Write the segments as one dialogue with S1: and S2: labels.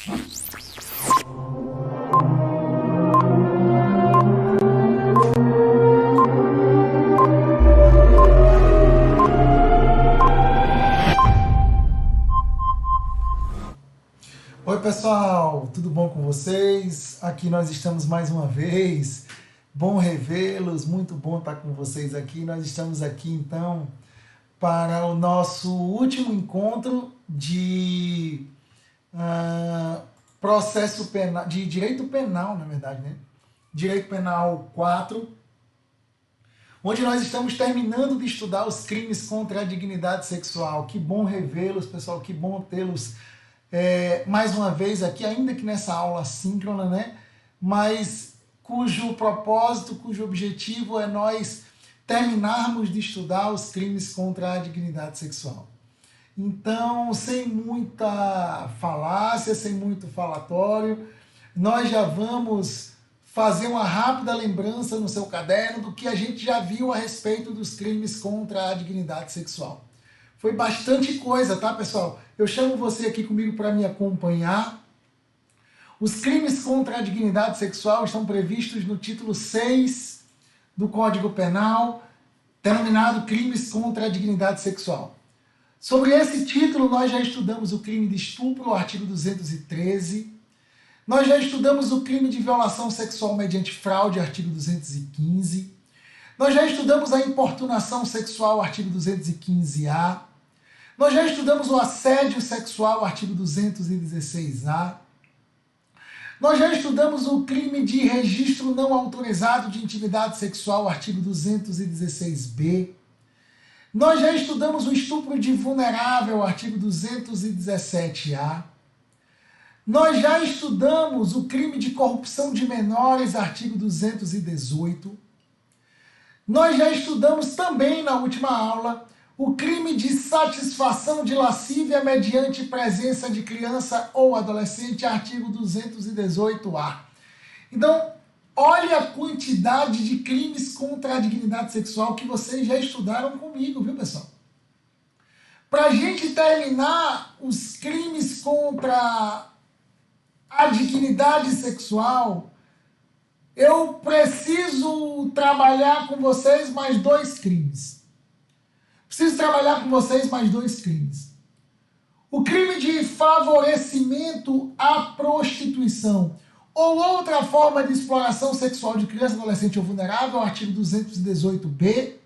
S1: Oi pessoal, tudo bom com vocês? Aqui nós estamos mais uma vez, bom revê-los, muito bom estar com vocês aqui. Nós estamos aqui então para o nosso último encontro de processo penal, de direito penal, na verdade, né? Direito Penal 4, onde nós estamos terminando de estudar os crimes contra a dignidade sexual. Que bom revê-los, pessoal, que bom tê-los mais uma vez aqui, ainda que nessa aula síncrona, né? Mas cujo propósito, cujo objetivo é nós terminarmos de estudar os crimes contra a dignidade sexual. Então, sem muita falácia, sem muito falatório, nós já vamos fazer uma rápida lembrança no seu caderno do que a gente já viu a respeito dos crimes contra a dignidade sexual. Foi bastante coisa, tá, pessoal? Eu chamo você aqui comigo para me acompanhar. Os crimes contra a dignidade sexual estão previstos no título 6 do Código Penal, denominado Crimes contra a Dignidade Sexual. Sobre esse título, nós já estudamos o crime de estupro, o artigo 213. Nós já estudamos o crime de violação sexual mediante fraude, artigo 215. Nós já estudamos a importunação sexual, artigo 215-A. Nós já estudamos o assédio sexual, artigo 216-A. Nós já estudamos o crime de registro não autorizado de intimidade sexual, artigo 216-B. Nós já estudamos o estupro de vulnerável, artigo 217-A. Nós já estudamos o crime de corrupção de menores, artigo 218. Nós já estudamos também na última aula o crime de satisfação de lascívia mediante presença de criança ou adolescente, artigo 218-A. Então, olha a quantidade de crimes contra a dignidade sexual que vocês já estudaram comigo, viu, pessoal? Para a gente terminar os crimes contra a dignidade sexual, eu preciso trabalhar com vocês mais dois crimes. Preciso trabalhar com vocês mais dois crimes. O crime de favorecimento à prostituição ou outra forma de exploração sexual de criança, adolescente ou vulnerável, artigo 218-B.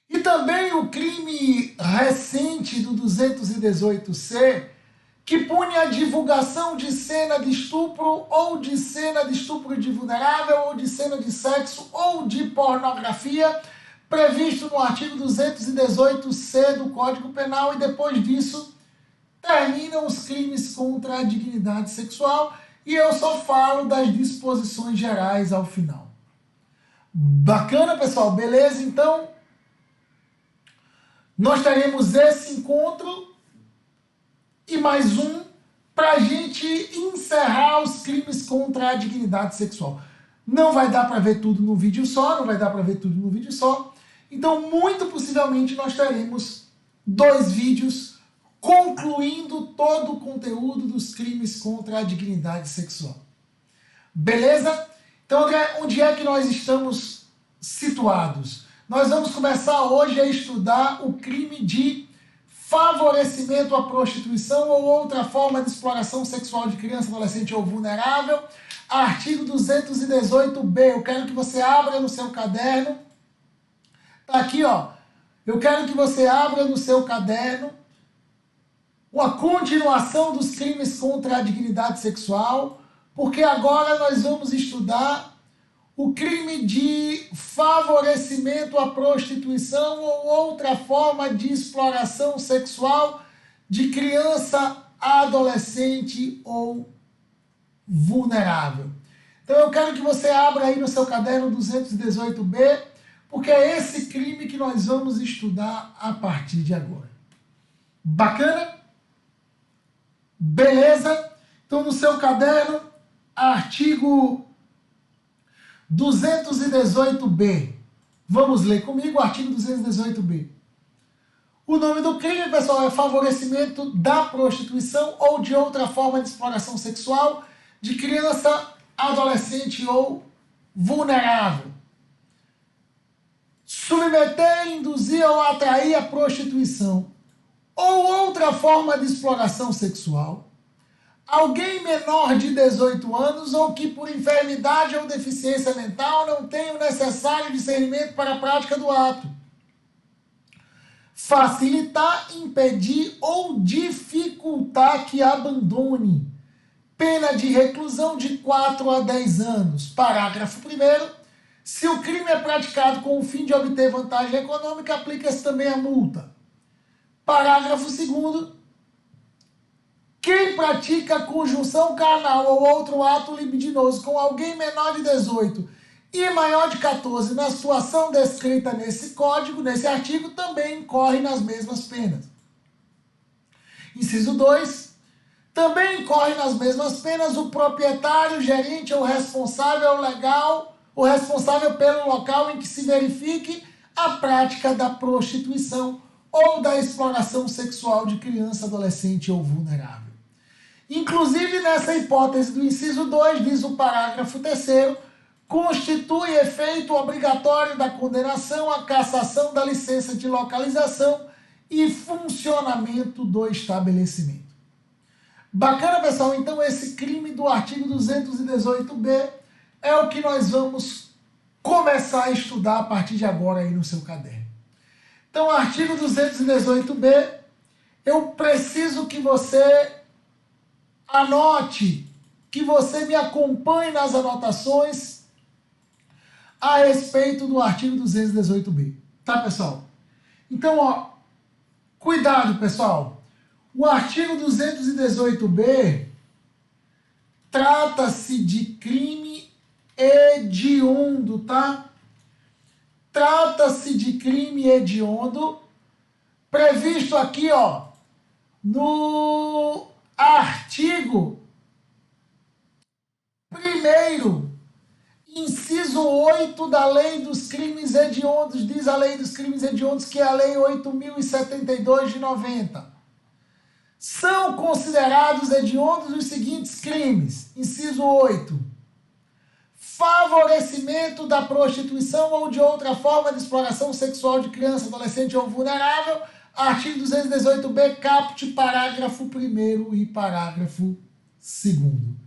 S1: E também o crime recente do 218-C, que pune a divulgação de cena de estupro ou de cena de estupro de vulnerável ou de cena de sexo ou de pornografia, previsto no artigo 218-C do Código Penal, e depois disso terminam os crimes contra a dignidade sexual e eu só falo das disposições gerais ao final. Bacana, pessoal? Beleza? Então, nós teremos esse encontro e mais um para a gente encerrar os crimes contra a dignidade sexual. Não vai dar para ver tudo no vídeo só, Então, muito possivelmente, nós teremos dois vídeos concluindo todo o conteúdo dos crimes contra a dignidade sexual. Beleza? Então, André, onde é que nós estamos situados? Nós vamos começar hoje a estudar o crime de favorecimento à prostituição ou outra forma de exploração sexual de criança, adolescente ou vulnerável, artigo 218-B. Eu quero que você abra no seu caderno. Tá aqui, ó. Eu quero que você abra no seu caderno a continuação dos crimes contra a dignidade sexual, porque agora nós vamos estudar o crime de favorecimento à prostituição ou outra forma de exploração sexual de criança, adolescente ou vulnerável. Então eu quero que você abra aí no seu caderno 218-B, porque é esse crime que nós vamos estudar a partir de agora. Bacana? Beleza? Então no seu caderno, artigo 218-B. Vamos ler comigo o artigo 218-B. O nome do crime, pessoal, é favorecimento da prostituição ou de outra forma de exploração sexual de criança, adolescente ou vulnerável. Submeter, induzir ou atrair a prostituição ou outra forma de exploração sexual alguém menor de 18 anos ou que por enfermidade ou deficiência mental não tenha o necessário discernimento para a prática do ato. Facilitar, impedir ou dificultar que abandone. Pena de reclusão de 4 a 10 anos. Parágrafo 1º. Se o crime é praticado com o fim de obter vantagem econômica, aplica-se também a multa. Parágrafo 2º. Quem pratica conjunção carnal ou outro ato libidinoso com alguém menor de 18 e maior de 14 na situação descrita nesse código, nesse artigo, também incorre nas mesmas penas. Inciso 2. Também incorre nas mesmas penas o proprietário, gerente ou responsável legal, o responsável pelo local em que se verifique a prática da prostituição ou da exploração sexual de criança, adolescente ou vulnerável. Inclusive, nessa hipótese do inciso 2, diz o parágrafo 3º, constitui efeito obrigatório da condenação a cassação da licença de localização e funcionamento do estabelecimento. Bacana, pessoal? Então, esse crime do artigo 218b é o que nós vamos começar a estudar a partir de agora aí no seu caderno. Então, artigo 218b, eu preciso que você anote, que você me acompanhe nas anotações a respeito do artigo 218b. Tá, pessoal? Então, ó, cuidado, pessoal. O artigo 218b trata-se de crime hediondo, tá? Trata-se de crime hediondo, previsto aqui, ó, no artigo 1º, inciso 8 da Lei dos Crimes Hediondos, diz a Lei dos Crimes Hediondos, que é a Lei 8.072 de 90. São considerados hediondos os seguintes crimes. Inciso 8. Favorecimento da prostituição ou de outra forma de exploração sexual de criança, adolescente ou vulnerável. Artigo 218b, caput, parágrafo 1º e parágrafo 2º.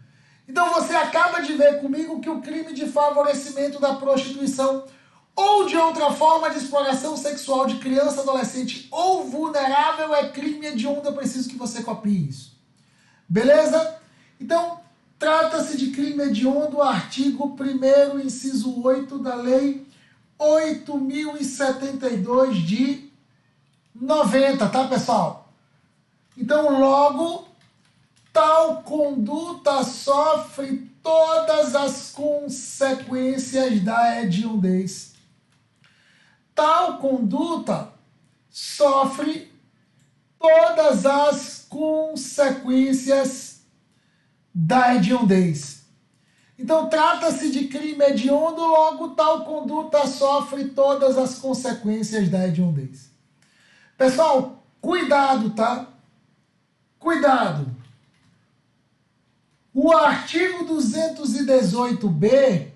S1: Então você acaba de ver comigo que o crime de favorecimento da prostituição ou de outra forma de exploração sexual de criança, adolescente ou vulnerável é crime hediondo. Eu preciso que você copie isso. Beleza? Então, trata-se de crime hediondo, artigo 1º, inciso 8 da Lei 8.072 de 90, tá, pessoal? Então, logo, tal conduta sofre todas as consequências da hediondez. Tal conduta sofre todas as consequências da hediondez. Então, trata-se de crime hediondo, logo, tal conduta sofre todas as consequências da hediondez. Pessoal, cuidado, tá? Cuidado. O artigo 218b,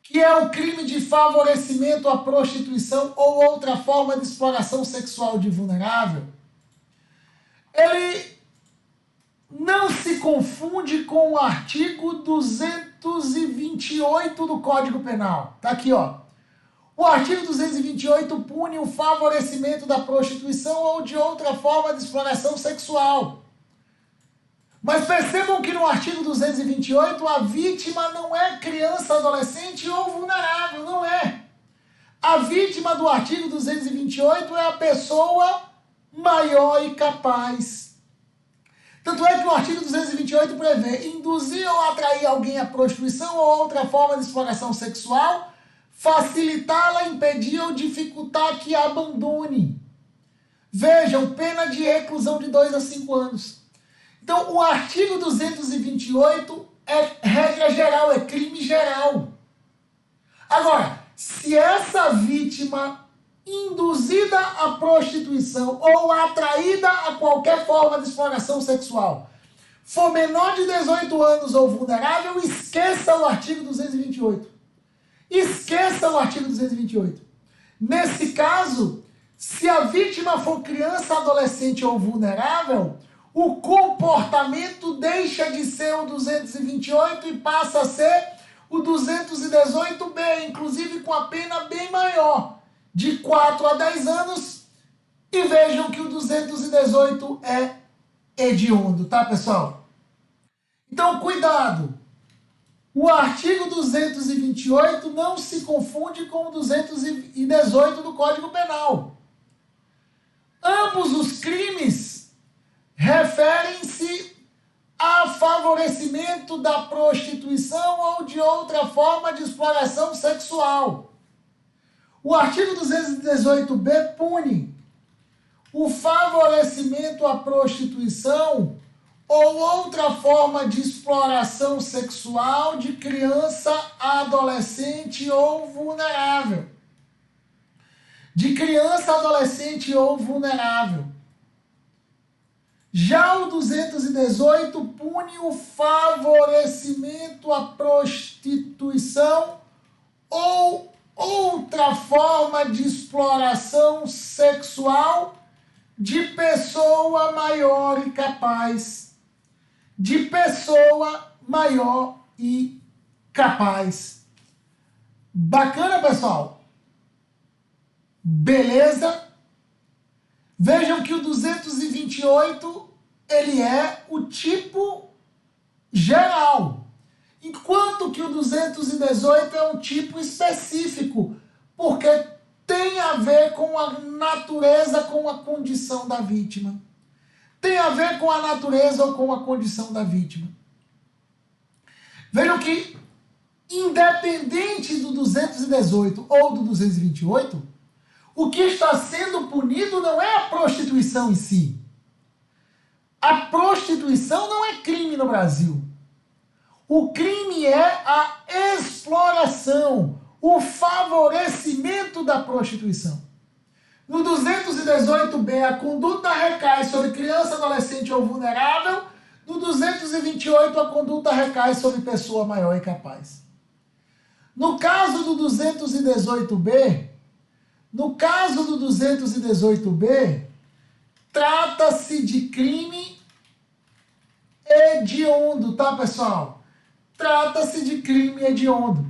S1: que é o crime de favorecimento à prostituição ou outra forma de exploração sexual de vulnerável, ele não se confunde com o artigo 228 do Código Penal. Tá aqui, ó. O artigo 228 pune o favorecimento da prostituição ou de outra forma de exploração sexual. Mas percebam que no artigo 228 a vítima não é criança, adolescente ou vulnerável, não é. A vítima do artigo 228 é a pessoa maior e capaz. Tanto é que o artigo 228 prevê induzir ou atrair alguém à prostituição ou outra forma de exploração sexual, facilitá-la, impedir ou dificultar que a abandone. Vejam, pena de reclusão de 2 a 5 anos. Então, o artigo 228 é regra geral, é crime geral. Agora, se essa vítima induzida à prostituição ou atraída a qualquer forma de exploração sexual for menor de 18 anos ou vulnerável, esqueça o artigo 228. Esqueça o artigo 228. Nesse caso, se a vítima for criança, adolescente ou vulnerável, o comportamento deixa de ser o 228 e passa a ser o 218B, inclusive com a pena bem maior, de 4 a 10 anos. E vejam que o 218 é hediondo, tá, pessoal? Então, cuidado. O artigo 228 não se confunde com o 218 do Código Penal. Ambos os crimes referem-se a favorecimento da prostituição ou de outra forma de exploração sexual. O artigo 218B pune o favorecimento à prostituição ou outra forma de exploração sexual de criança, adolescente ou vulnerável. De criança, adolescente ou vulnerável. Já o 218 pune o favorecimento à prostituição ou outra forma de exploração sexual de pessoa maior e capaz. De pessoa maior e capaz. Bacana, pessoal? Beleza? Vejam que o 228, ele é o tipo geral, enquanto que o 218 é um tipo específico, porque tem a ver com a natureza, com a condição da vítima. Tem a ver com a natureza ou com a condição da vítima. Vejam que, independente do 218 ou do 228, o que está sendo punido não é a prostituição em si. A prostituição não é crime no Brasil. O crime é a exploração, o favorecimento da prostituição. No 218B, a conduta recai sobre criança, adolescente ou vulnerável. No 228, a conduta recai sobre pessoa maior e capaz. No caso do 218B, trata-se de crime hediondo, tá, pessoal? Trata-se de crime hediondo.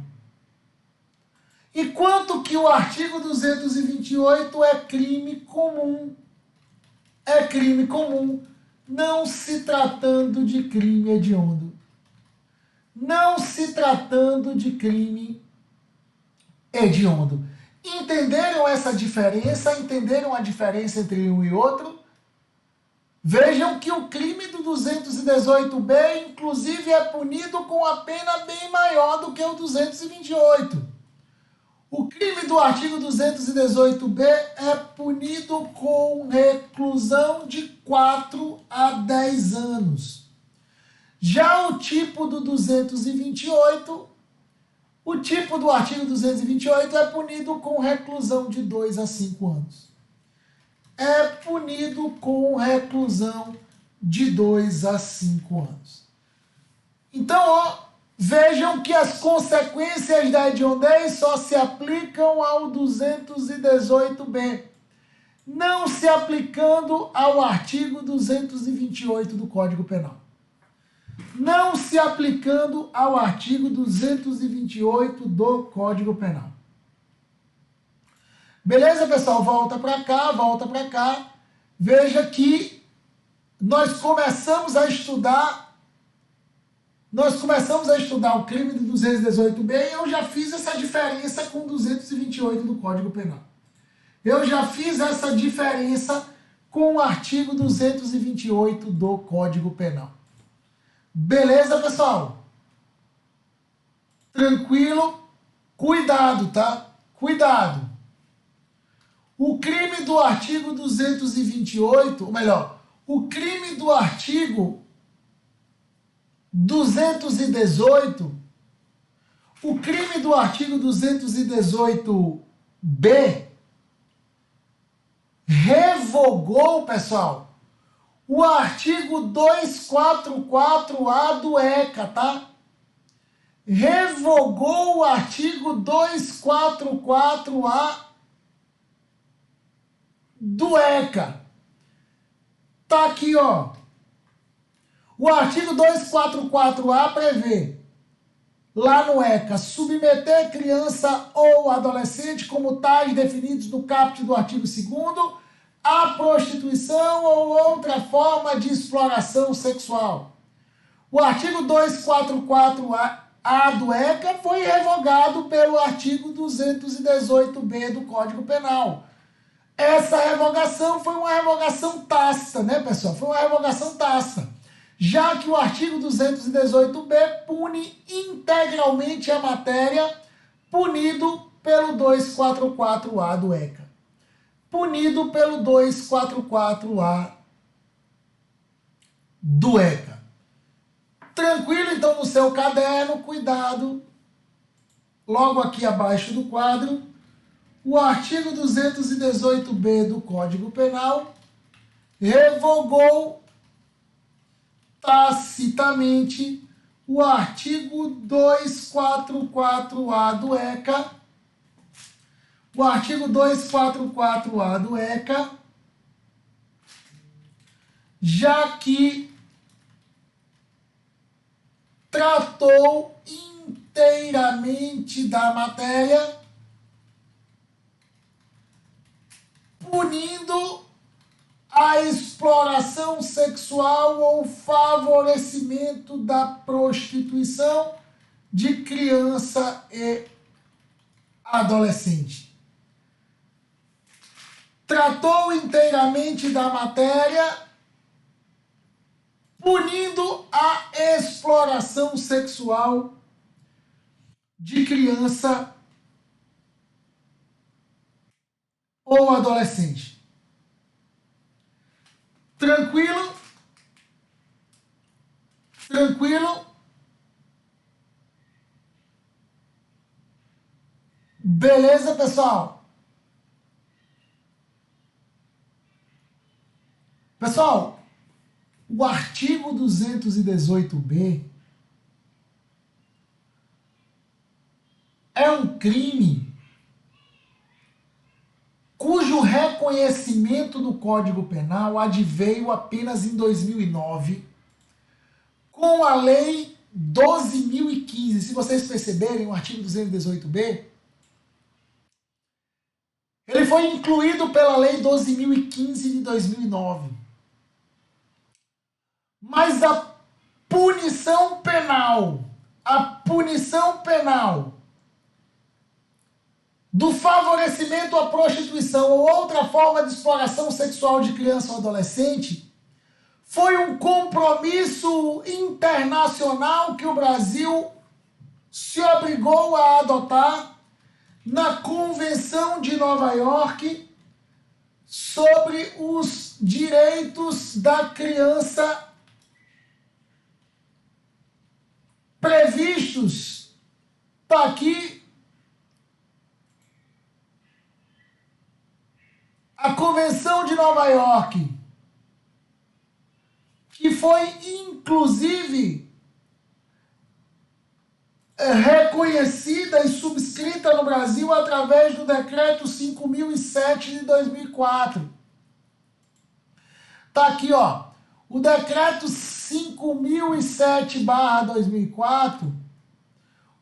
S1: Enquanto que o artigo 228 é crime comum. É crime comum, não se tratando de crime hediondo. Não se tratando de crime hediondo. Entenderam essa diferença? Entenderam a diferença entre um e outro? Vejam que o crime do 218B, inclusive, é punido com a pena bem maior do que o 228. O crime do artigo 218B é punido com reclusão de 4 a 10 anos. Já o tipo do 228, o tipo do artigo 228 é punido com reclusão de 2 a 5 anos. É punido com reclusão de 2 a 5 anos. Então, vejam que as consequências da hediondez só se aplicam ao 218B, não se aplicando ao artigo 228 do Código Penal. Não se aplicando ao artigo 228 do Código Penal. Beleza, pessoal? Volta para cá, volta para cá. Veja que nós começamos a estudar o crime do 218B e eu já fiz essa diferença com o 228 do Código Penal. Eu já fiz essa diferença com o artigo 228 do Código Penal. Beleza, pessoal? Tranquilo? Cuidado, tá? Cuidado. O crime do artigo 228, ou melhor, o crime do artigo 218, o crime do artigo 218B revogou, pessoal, o artigo 244A do ECA, tá? Revogou o artigo 244A do ECA. Tá aqui, ó. O artigo 244A prevê, lá no ECA, submeter criança ou adolescente como tais definidos no caput do artigo 2º à prostituição ou outra forma de exploração sexual. O artigo 244A do ECA foi revogado pelo artigo 218b do Código Penal. Essa revogação foi uma revogação tácita, né, pessoal? Foi uma revogação tácita, já que o artigo 218b pune integralmente a matéria, punido pelo 244A do ECA. Punido pelo 244A do ECA. Tranquilo, então, no seu caderno, cuidado. Logo aqui abaixo do quadro, o artigo 218b do Código Penal revogou tacitamente o artigo 244A do ECA. O artigo 244A do ECA, já que tratou inteiramente da matéria, punindo a exploração sexual ou favorecimento da prostituição de criança e adolescente. Tratou inteiramente da matéria, punindo a exploração sexual de criança ou adolescente. Tranquilo? Tranquilo? Beleza, pessoal? Pessoal, o artigo 218b é um crime cujo reconhecimento no Código Penal adveio apenas em 2009, com a Lei 12.015. Se vocês perceberem, o artigo 218b, ele foi incluído pela Lei 12.015 de 2009. Mas a punição penal do favorecimento à prostituição ou outra forma de exploração sexual de criança ou adolescente foi um compromisso internacional que o Brasil se obrigou a adotar na Convenção de Nova York sobre os direitos da criança, previstos, está aqui, a Convenção de Nova York, que foi inclusive reconhecida e subscrita no Brasil através do Decreto 5.007 de 2004. Está aqui, ó, o Decreto 5.007/2004,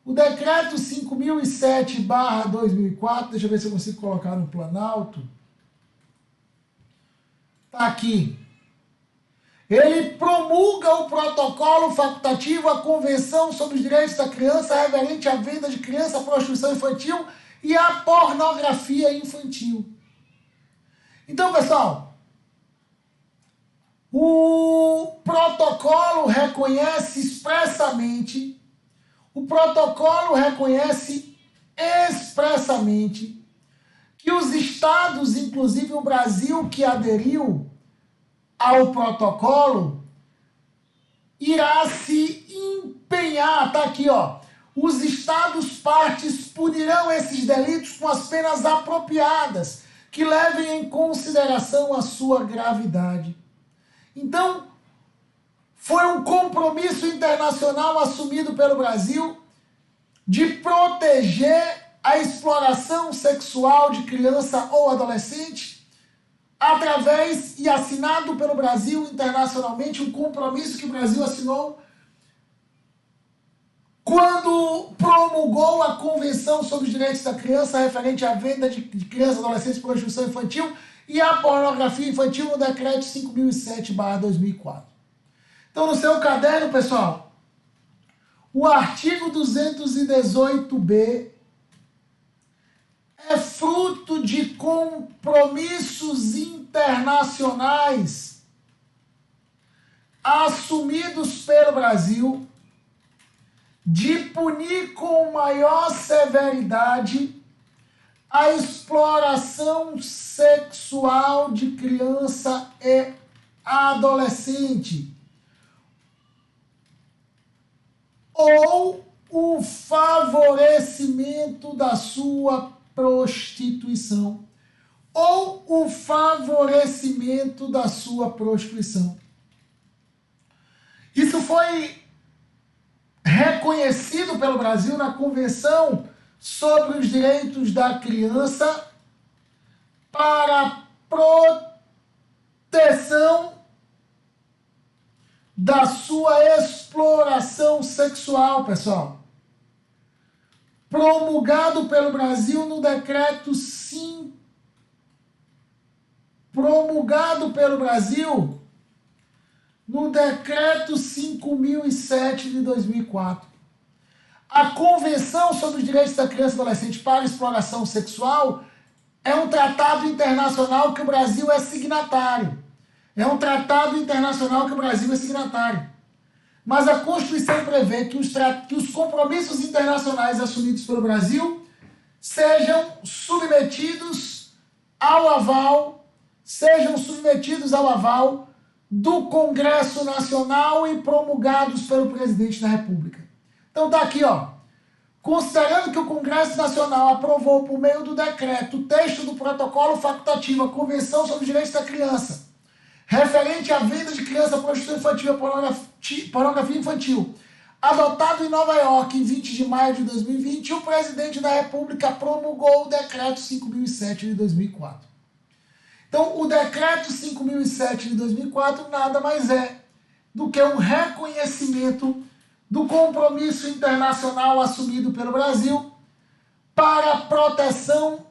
S1: o Decreto 5.007/2004, deixa eu ver se eu consigo colocar no Planalto. Está aqui. Ele promulga o protocolo facultativo à Convenção sobre os Direitos da Criança referente à venda de criança, à prostituição infantil e à pornografia infantil. Então, pessoal, o protocolo reconhece expressamente, que os estados, inclusive o Brasil que aderiu ao protocolo, irá se empenhar, tá aqui, ó, os estados partes punirão esses delitos com as penas apropriadas, que levem em consideração a sua gravidade. Então, foi um compromisso internacional assumido pelo Brasil de proteger a exploração sexual de criança ou adolescente através e assinado pelo Brasil internacionalmente, um compromisso que o Brasil assinou quando promulgou a Convenção sobre os Direitos da Criança referente à venda de crianças e adolescentes por prostituição infantil e à pornografia infantil no Decreto 5.007/2004. Então, no seu caderno, pessoal, o artigo 218b é fruto de compromissos internacionais assumidos pelo Brasil de punir com maior severidade a exploração sexual de criança e adolescente ou o favorecimento da sua prostituição ou o favorecimento da sua prostituição. Isso foi reconhecido pelo Brasil na Convenção sobre os Direitos da Criança para proteção da sua exploração sexual, pessoal. Promulgado pelo Brasil no decreto promulgado pelo Brasil no decreto 5.007 de 2004. A Convenção sobre os Direitos da Criança e Adolescente para a Exploração Sexual é um tratado internacional que o Brasil é signatário. Mas a Constituição prevê que os compromissos internacionais assumidos pelo Brasil sejam submetidos ao aval do Congresso Nacional e promulgados pelo Presidente da República. Então tá aqui, ó. Considerando que o Congresso Nacional aprovou por meio do decreto o texto do protocolo facultativo, a Convenção sobre os Direitos da Criança, referente à venda de criança, prostituição infantil e pornografia infantil, adotado em Nova York em 20 de maio de 2020, o Presidente da República promulgou o decreto 5.007 de 2004. Então, o decreto 5.007 de 2004 nada mais é do que um reconhecimento do compromisso internacional assumido pelo Brasil para a proteção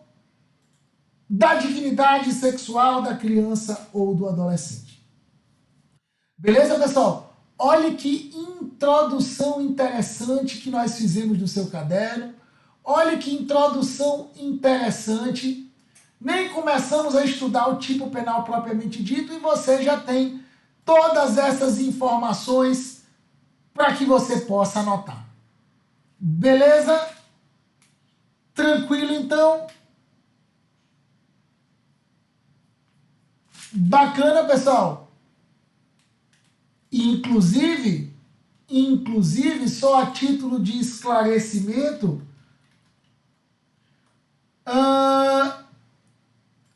S1: da dignidade sexual da criança ou do adolescente. Beleza, pessoal? Olhe que introdução interessante que nós fizemos no seu caderno. Olhe que introdução interessante. Nem começamos a estudar o tipo penal propriamente dito e você já tem todas essas informações para que você possa anotar. Beleza? Tranquilo, então? Bacana, pessoal? Inclusive, só a título de esclarecimento,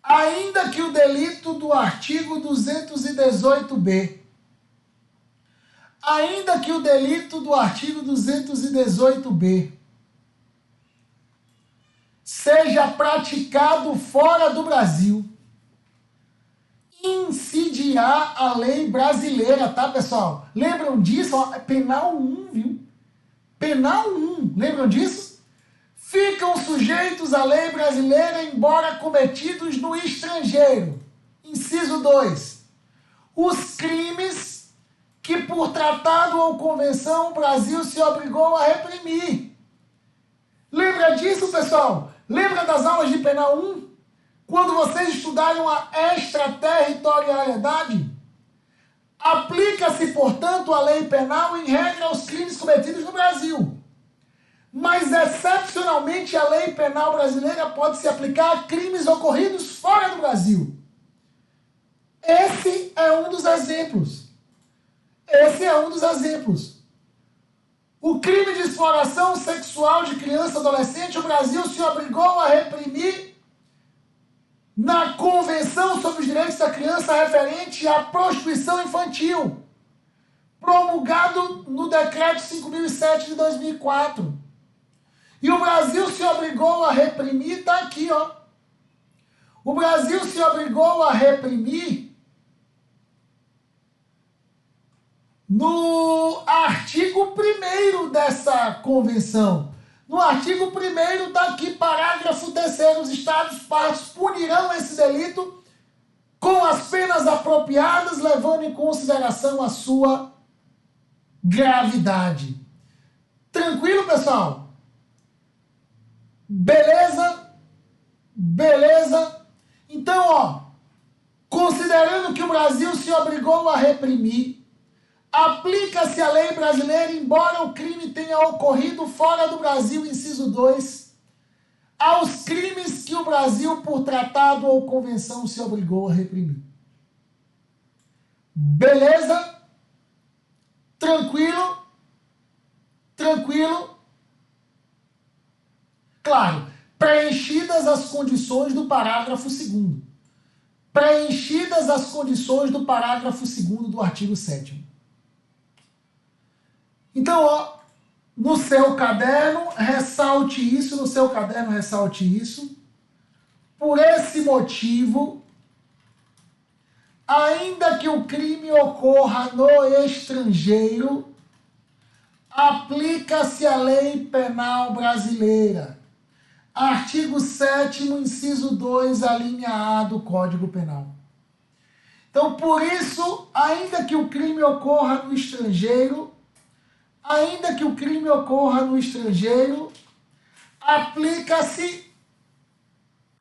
S1: ainda que o delito do artigo 218b, seja praticado fora do Brasil, incidirá a lei brasileira, tá, pessoal? Lembram disso? Ó, penal 1, viu? Penal 1, lembram disso? Ficam sujeitos à lei brasileira, embora cometidos no estrangeiro. Inciso 2. Os crimes que por tratado ou convenção o Brasil se obrigou a reprimir. Lembra disso, pessoal? Lembra das aulas de penal 1? Quando vocês estudaram a extraterritorialidade? Aplica-se, portanto, a lei penal em regra aos crimes cometidos no Brasil. Mas, excepcionalmente, a lei penal brasileira pode se aplicar a crimes ocorridos fora do Brasil. Esse é um dos exemplos. O crime de exploração sexual de criança e adolescente, o Brasil se obrigou a reprimir na Convenção sobre os Direitos da Criança referente à prostituição infantil, promulgado no Decreto 5.007 de 2004. E o Brasil se obrigou a reprimir, está aqui, ó. O Brasil se obrigou a reprimir no artigo 1º dessa convenção. No artigo 1º está aqui, parágrafo 3º, os Estados partes punirão esse delito com as penas apropriadas, levando em consideração a sua gravidade. Tranquilo, pessoal? Beleza? Beleza? Então, ó, considerando que o Brasil se obrigou a reprimir, aplica-se a lei brasileira, embora o crime tenha ocorrido fora do Brasil, inciso 2, aos crimes que o Brasil, por tratado ou convenção, se obrigou a reprimir. Beleza? Tranquilo? Tranquilo? Claro, preenchidas as condições do parágrafo 2º. Preenchidas as condições do parágrafo 2º do artigo 7º. Então, ó, no seu caderno, ressalte isso, no seu caderno, ressalte isso. Por esse motivo, ainda que o crime ocorra no estrangeiro, aplica-se a lei penal brasileira. Artigo 7º, inciso 2, a linha A do Código Penal. Então, por isso, ainda que o crime ocorra no estrangeiro, aplica-se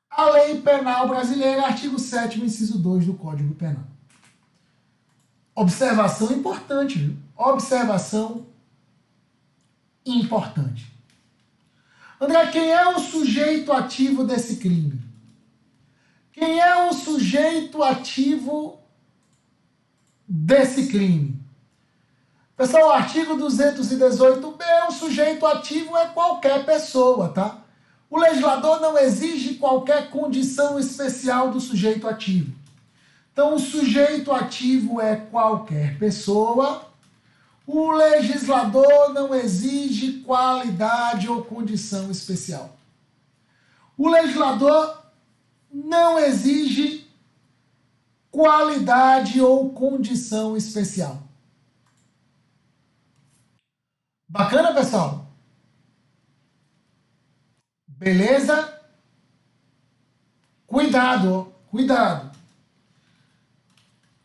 S1: a lei penal brasileira, artigo 7º, inciso 2 do Código Penal. Observação importante, viu? Observação importante. André, quem é o sujeito ativo desse crime? Quem é o sujeito ativo desse crime? Pessoal, o artigo 218b, o sujeito ativo é qualquer pessoa, tá? O legislador não exige qualquer condição especial do sujeito ativo. Então, o sujeito ativo é qualquer pessoa. O legislador não exige qualidade ou condição especial. O legislador não exige qualidade ou condição especial. Bacana, pessoal? Beleza? Cuidado, cuidado.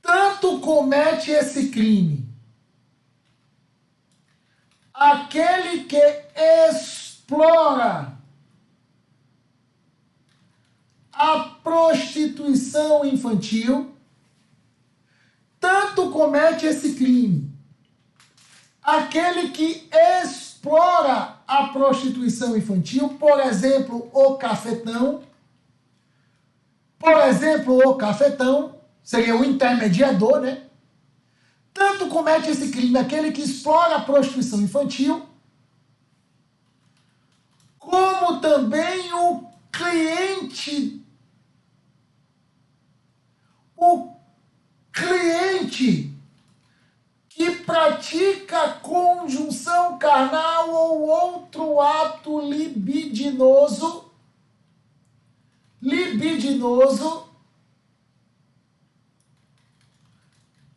S1: Tanto comete esse crime aquele que explora a prostituição infantil, tanto comete esse crime aquele que explora a prostituição infantil, por exemplo, o cafetão. Por exemplo, o cafetão seria o intermediador, né? Tanto comete esse crime aquele que explora a prostituição infantil, como também o cliente que pratica conjunção carnal ou outro ato libidinoso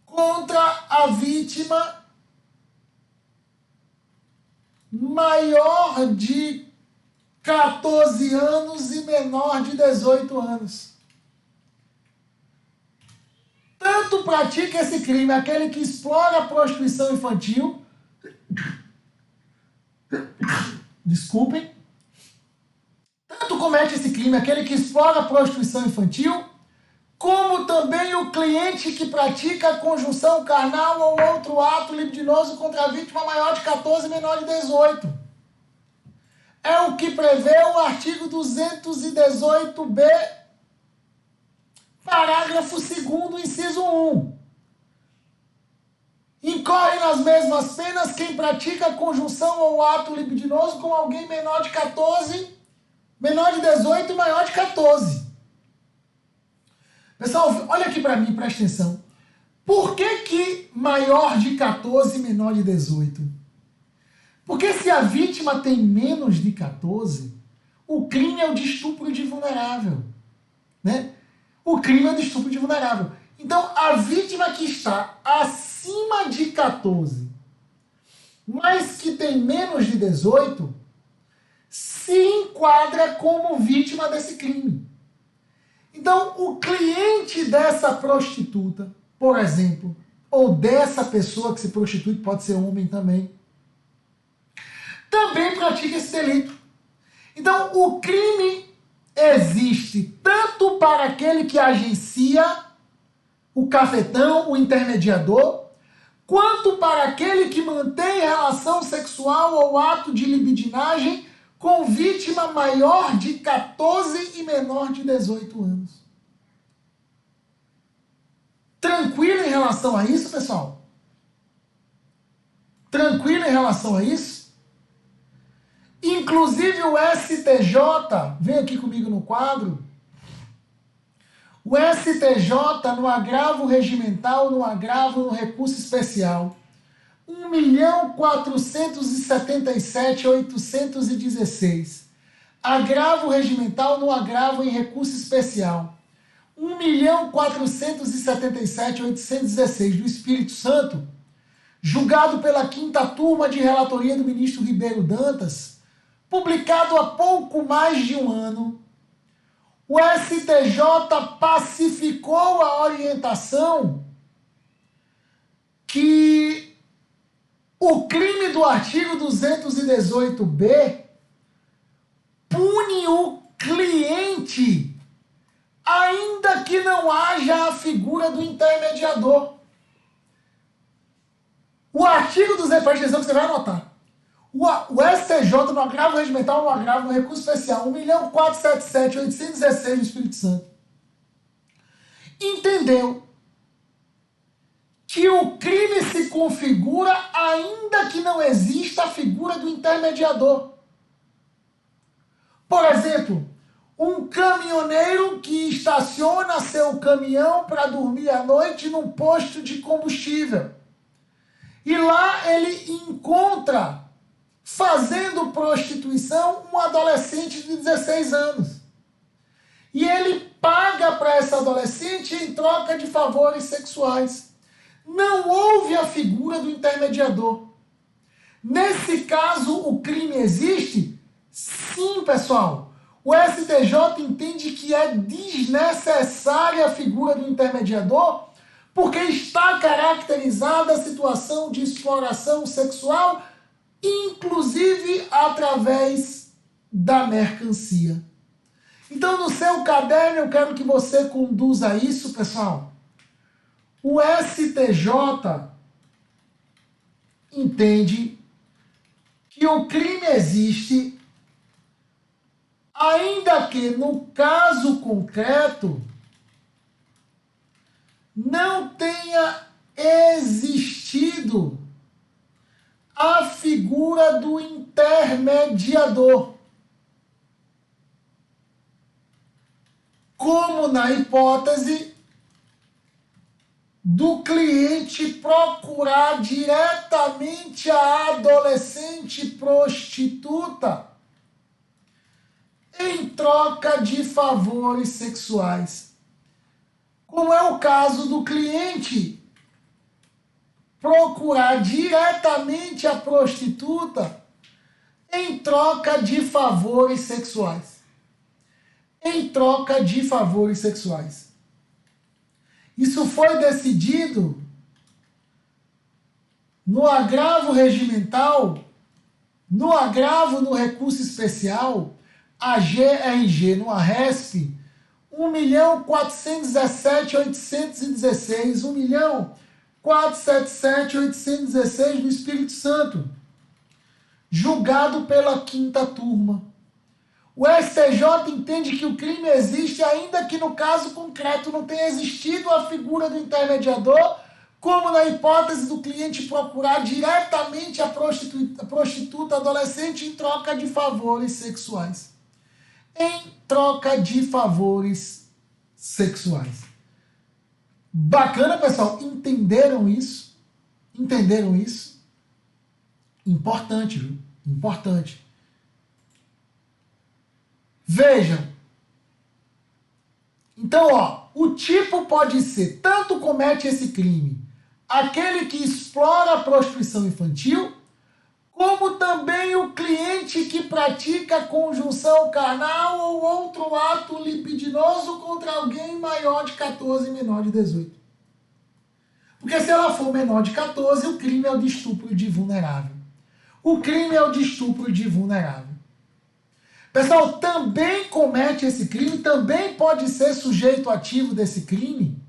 S1: contra a vítima maior de 14 anos e menor de 18 anos. Tanto pratica esse crime aquele que explora a prostituição infantil, desculpem, tanto comete esse crime aquele que explora a prostituição infantil, como também o cliente que pratica a conjunção carnal ou outro ato libidinoso contra a vítima maior de 14 e menor de 18. É o que prevê o artigo 218b, parágrafo 2º, inciso 1. Incorre nas mesmas penas quem pratica conjunção ou ato libidinoso com alguém menor de 14, menor de 18 e maior de 14. Pessoal, olha aqui para mim, presta atenção. Por que maior de 14 e menor de 18? Porque se a vítima tem menos de 14, o crime é o de estupro de vulnerável, né? O crime é o de estupro de vulnerável. Então, a vítima que está acima de 14, mas que tem menos de 18, se enquadra como vítima desse crime. Então, o cliente dessa prostituta, por exemplo, ou dessa pessoa que se prostitui, pode ser homem também pratica esse delito. Então, o crime existe tanto para aquele que agencia o cafetão, o intermediador, quanto para aquele que mantém relação sexual ou ato de libidinagem com vítima maior de 14 e menor de 18 anos. Tranquilo em relação a isso, pessoal? Tranquilo em relação a isso? Inclusive o STJ, vem aqui comigo no quadro, o STJ no agravo regimental, no agravo no recurso especial, 1.477.816. Agravo regimental no agravo em recurso especial, 1.477.816 do Espírito Santo, julgado pela 5ª turma de relatoria do ministro Ribeiro Dantas, publicado há pouco mais de um ano. O STJ pacificou a orientação que o crime do artigo 218b pune o cliente, ainda que não haja a figura do intermediador. O artigo 200, presta atenção que você vai anotar. O STJ, no agravo regimental, no agravo no recurso especial, 1.477.816 do Espírito Santo, entendeu que o crime se configura ainda que não exista a figura do intermediador. Por exemplo, um caminhoneiro que estaciona seu caminhão para dormir à noite num posto de combustível. E lá ele encontra, fazendo prostituição, um adolescente de 16 anos. E ele paga para essa adolescente em troca de favores sexuais. Não houve a figura do intermediador. Nesse caso, o crime existe? Sim, pessoal. O STJ entende que é desnecessária a figura do intermediador porque está caracterizada a situação de exploração sexual, inclusive através da mercancia. Então, no seu caderno, eu quero que você conduza isso, pessoal. O STJ entende que o crime existe, ainda que no caso concreto não tenha existido a figura do intermediador, como na hipótese do cliente procurar diretamente a adolescente prostituta em troca de favores sexuais. Como é o caso do cliente procurar diretamente a prostituta em troca de favores sexuais. Em troca de favores sexuais. Isso foi decidido no agravo regimental, no agravo no recurso especial, AGRG, no ARESP, 1.417.816, 1.477.816 do Espírito Santo, julgado pela 5ª turma. O STJ entende que o crime existe ainda que no caso concreto não tenha existido a figura do intermediador, como na hipótese do cliente procurar diretamente a prostituta adolescente em troca de favores sexuais. Em troca de favores sexuais. Bacana, pessoal. Entenderam isso? Entenderam isso? Importante, viu? Importante. Vejam. Então, ó, o tipo pode ser, tanto comete esse crime, aquele que explora a prostituição infantil, como também o cliente que pratica conjunção carnal ou outro ato libidinoso contra alguém maior de 14 e menor de 18. Porque se ela for menor de 14, o crime é o de estupro de vulnerável. O crime é o de estupro de vulnerável. Pessoal, também comete esse crime, também pode ser sujeito ativo desse crime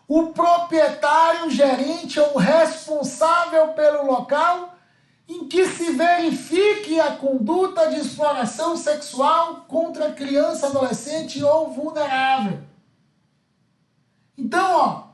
S1: o proprietário, gerente ou responsável pelo local em que se verifique a conduta de exploração sexual contra criança, adolescente ou vulnerável. Então, ó,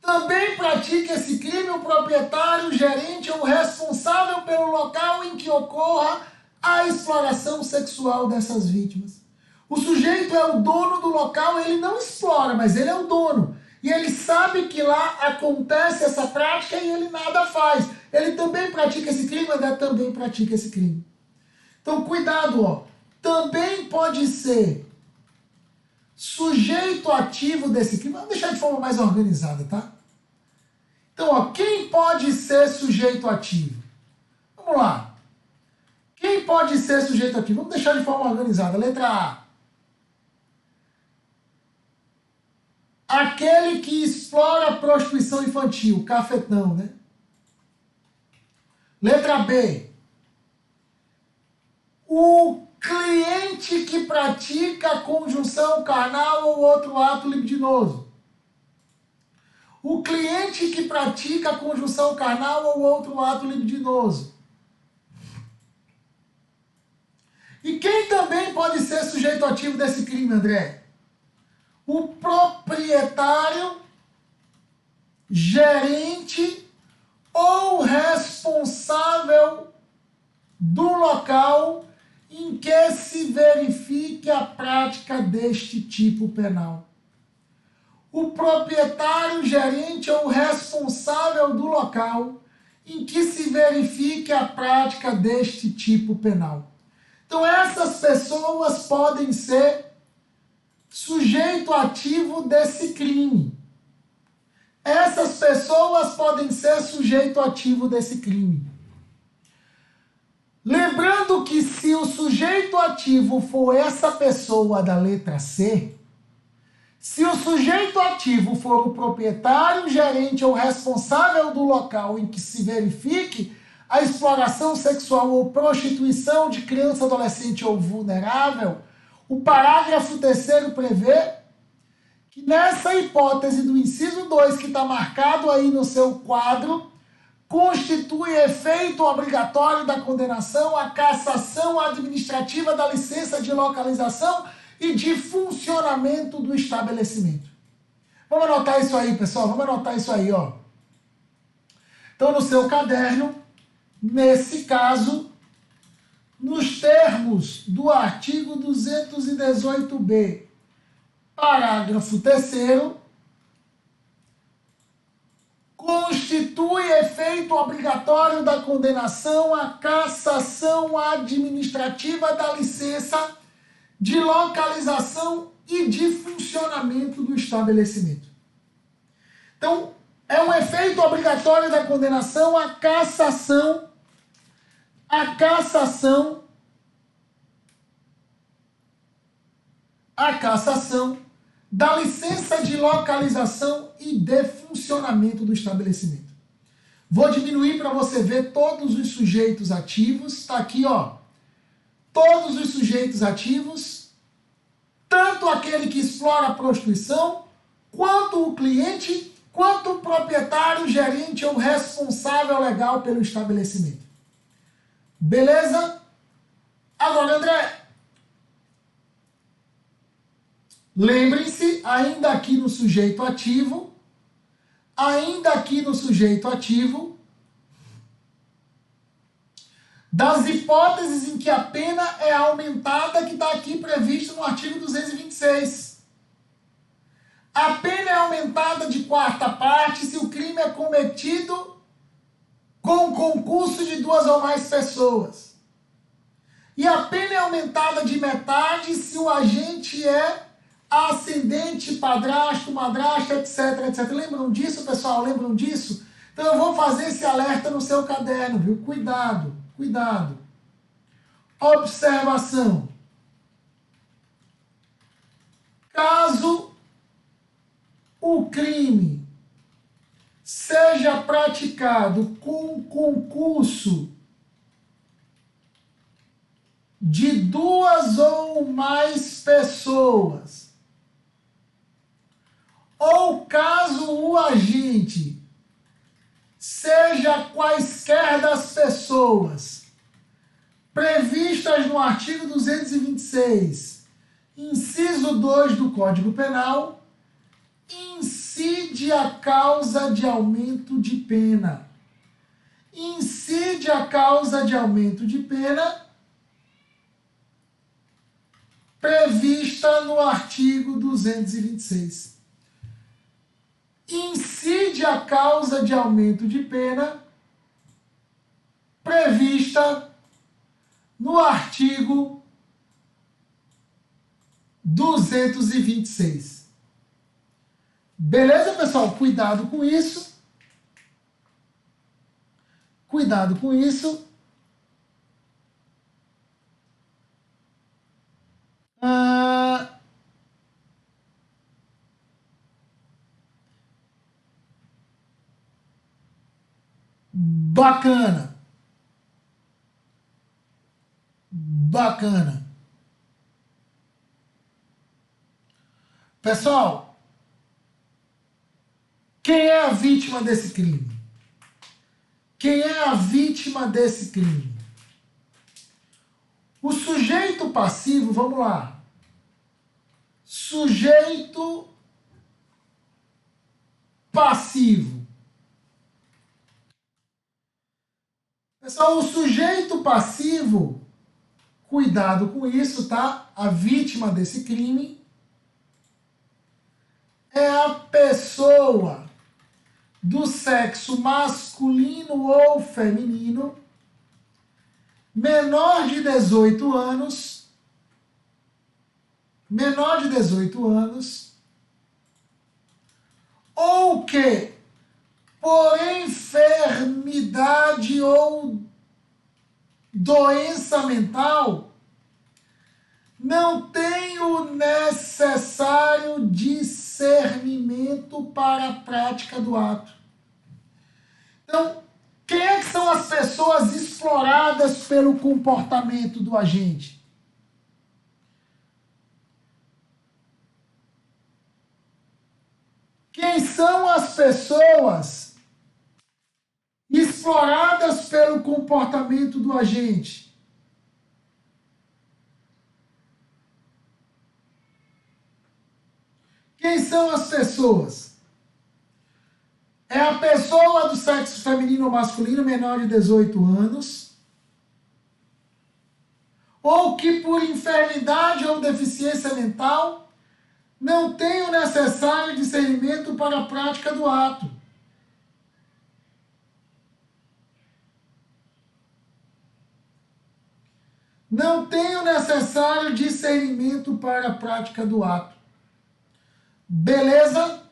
S1: também pratica esse crime o proprietário, gerente ou responsável pelo local em que ocorra a exploração sexual dessas vítimas. O sujeito é o dono do local, ele não explora, mas ele é o dono. E ele sabe que lá acontece essa prática e ele nada faz. Ele também pratica esse crime, André também pratica esse crime. Então, cuidado, ó. Também pode ser sujeito ativo desse crime. Vamos deixar de forma mais organizada, tá? Então, ó, quem pode ser sujeito ativo? Vamos lá. Quem pode ser sujeito ativo? Vamos deixar de forma organizada. Letra A. Aquele que explora a prostituição infantil, cafetão, né? Letra B. O cliente que pratica conjunção carnal ou outro ato libidinoso. O cliente que pratica conjunção carnal ou outro ato libidinoso. E quem também pode ser sujeito ativo desse crime, André? O proprietário, gerente ou responsável do local em que se verifique a prática deste tipo penal. O proprietário, gerente ou responsável do local em que se verifique a prática deste tipo penal. Então essas pessoas podem ser sujeito ativo desse crime. Essas pessoas podem ser sujeito ativo desse crime. Lembrando que se o sujeito ativo for essa pessoa da letra C, se o sujeito ativo for o proprietário, gerente ou responsável do local em que se verifique a exploração sexual ou prostituição de criança, adolescente ou vulnerável, o parágrafo 3º prevê que nessa hipótese do inciso 2, que está marcado aí no seu quadro, constitui efeito obrigatório da condenação a cassação administrativa da licença de localização e de funcionamento do estabelecimento. Vamos anotar isso aí, pessoal, vamos anotar isso aí, ó. Então, no seu caderno, nesse caso, nos termos do artigo 218b, parágrafo 3º, constitui efeito obrigatório da condenação a cassação administrativa da licença de localização e de funcionamento do estabelecimento. Então, é um efeito obrigatório da condenação a cassação da licença de localização e de funcionamento do estabelecimento. Vou diminuir para você ver todos os sujeitos ativos. Está aqui, ó. Todos os sujeitos ativos, tanto aquele que explora a prostituição, quanto o cliente, quanto o proprietário, gerente ou responsável legal pelo estabelecimento. Beleza? Agora, André, lembrem-se, ainda aqui no sujeito ativo, das hipóteses em que a pena é aumentada, que está aqui previsto no artigo 226. A pena é aumentada de quarta parte se o crime é cometido com concurso de 2 ou mais pessoas. E a pena é aumentada de metade se o agente é ascendente, padrasto, madrasta, etc, etc. Lembram disso, pessoal? Lembram disso? Então eu vou fazer esse alerta no seu caderno, viu? Cuidado, cuidado. Observação. Caso o crime seja praticado com concurso de 2 ou mais pessoas, ou caso o agente seja quaisquer das pessoas previstas no artigo 226, inciso 2 do Código Penal, incide a causa de aumento de pena. Incide a causa de aumento de pena prevista no artigo 226. Incide a causa de aumento de pena prevista no artigo 226. Beleza, pessoal? Cuidado com isso. Cuidado com isso. Bacana. Bacana. Pessoal, quem é a vítima desse crime? Quem é a vítima desse crime? O sujeito passivo, vamos lá. Sujeito passivo. Pessoal, o sujeito passivo, cuidado com isso, tá? A vítima desse crime é a pessoa do sexo masculino ou feminino, menor de 18 anos, ou que, por enfermidade ou doença mental, não tem o necessário discernimento para a prática do ato. Então, quem é que são as pessoas exploradas pelo comportamento do agente? Quem são as pessoas exploradas pelo comportamento do agente? Quem são as pessoas? É a pessoa do sexo feminino ou masculino menor de 18 anos, ou que por enfermidade ou deficiência mental não tem o necessário discernimento para a prática do ato. Não tem o necessário discernimento para a prática do ato. Beleza?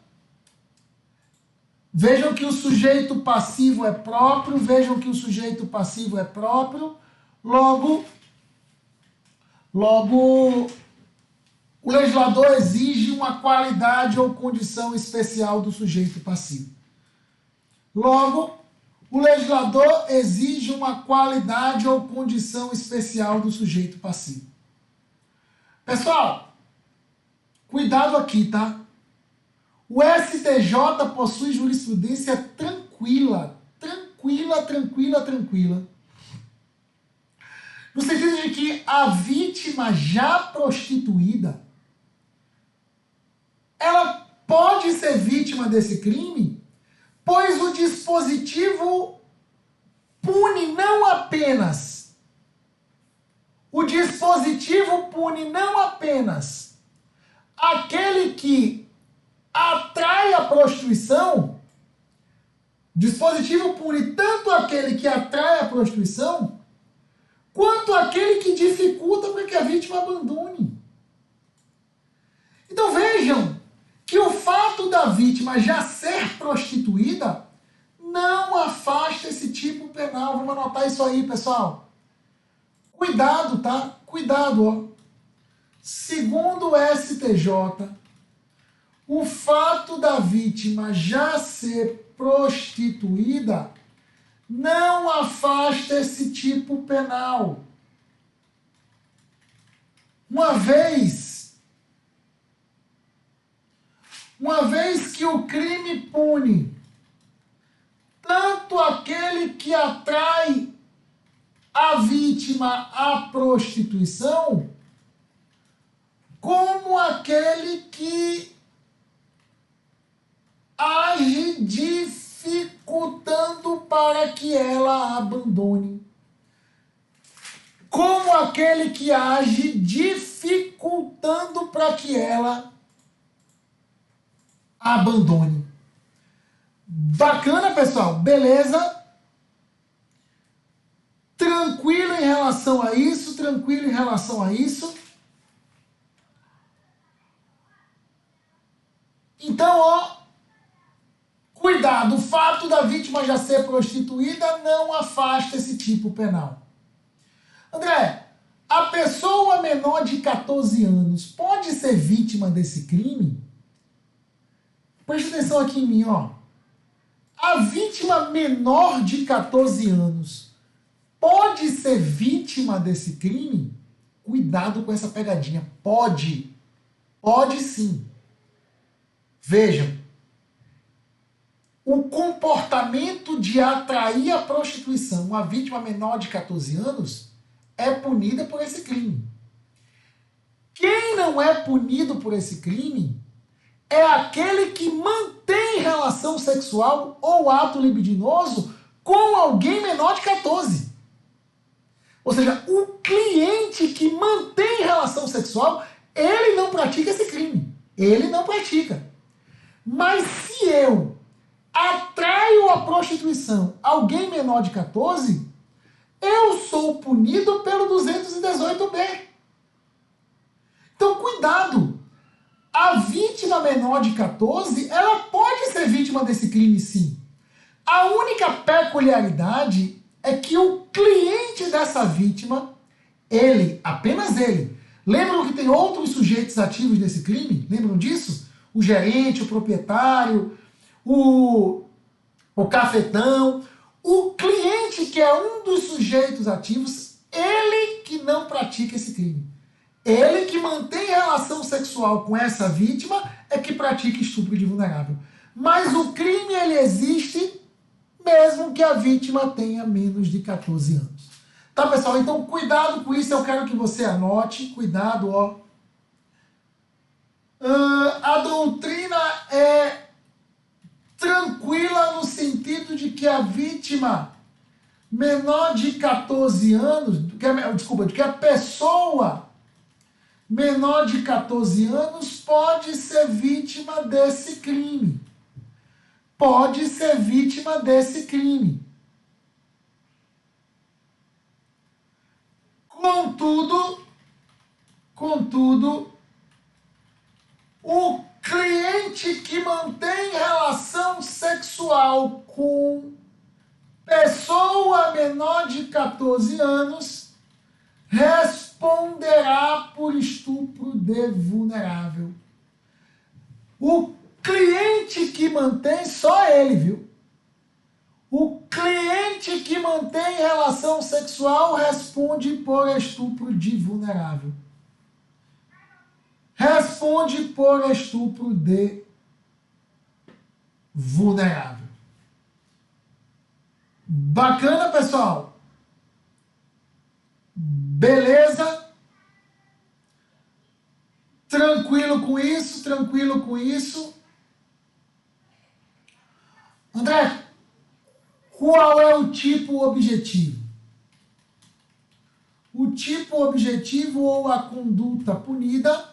S1: Vejam que o sujeito passivo é próprio, logo, o legislador exige uma qualidade ou condição especial do sujeito passivo. Logo, o legislador exige uma qualidade ou condição especial do sujeito passivo. Pessoal, cuidado aqui, tá? O STJ possui jurisprudência tranquila. No sentido de que a vítima já prostituída, ela pode ser vítima desse crime, pois o dispositivo pune não apenas aquele que atrai a prostituição, o dispositivo pune tanto aquele que atrai a prostituição, quanto aquele que dificulta para que a vítima abandone. Então vejam que o fato da vítima já ser prostituída não afasta esse tipo penal. Vamos anotar isso aí, pessoal. Cuidado, tá? Cuidado, ó. Segundo o STJ, o fato da vítima já ser prostituída não afasta esse tipo penal. Uma vez que o crime pune tanto aquele que atrai a vítima à prostituição, como aquele que age dificultando para que ela abandone. Como aquele que age dificultando para que ela abandone. Bacana, pessoal? Beleza? Tranquilo em relação a isso, tranquilo em relação a isso. Então, ó, cuidado, o fato da vítima já ser prostituída não afasta esse tipo penal. André, a pessoa menor de 14 anos pode ser vítima desse crime? Preste atenção aqui em mim, ó. A vítima menor de 14 anos pode ser vítima desse crime? Cuidado com essa pegadinha. Pode. Pode sim. Vejam. O comportamento de atrair a prostituição, uma vítima menor de 14 anos, é punida por esse crime. Quem não é punido por esse crime é aquele que mantém relação sexual ou ato libidinoso com alguém menor de 14. Ou seja, o cliente que mantém relação sexual, ele não pratica esse crime. Ele não pratica. Mas se eu atraio a prostituição alguém menor de 14, eu sou punido pelo 218B. Então, cuidado. A vítima menor de 14, ela pode ser vítima desse crime, sim. A única peculiaridade é que o cliente dessa vítima, ele, apenas ele, lembram que tem outros sujeitos ativos desse crime? Lembram disso? O gerente, o proprietário, o cafetão. O cliente, que é um dos sujeitos ativos, ele que não pratica esse crime. Ele que mantém relação sexual com essa vítima é que pratica estupro de vulnerável. Mas o crime, ele existe mesmo que a vítima tenha menos de 14 anos. Tá, pessoal? Então, cuidado com isso. Eu quero que você anote. Cuidado, ó. A doutrina é tranquila no sentido de que a vítima menor de 14 anos, de que a pessoa menor de 14 anos pode ser vítima desse crime. Pode ser vítima desse crime. Contudo, o cliente que mantém relação sexual com pessoa menor de 14 anos responderá por estupro de vulnerável. O cliente que mantém, só ele, viu? O cliente que mantém relação sexual responde por estupro de vulnerável. Responde por estupro de vulnerável. Bacana, pessoal? Beleza? Tranquilo com isso? Tranquilo com isso? André, qual é o tipo objetivo? O tipo objetivo ou a conduta punida,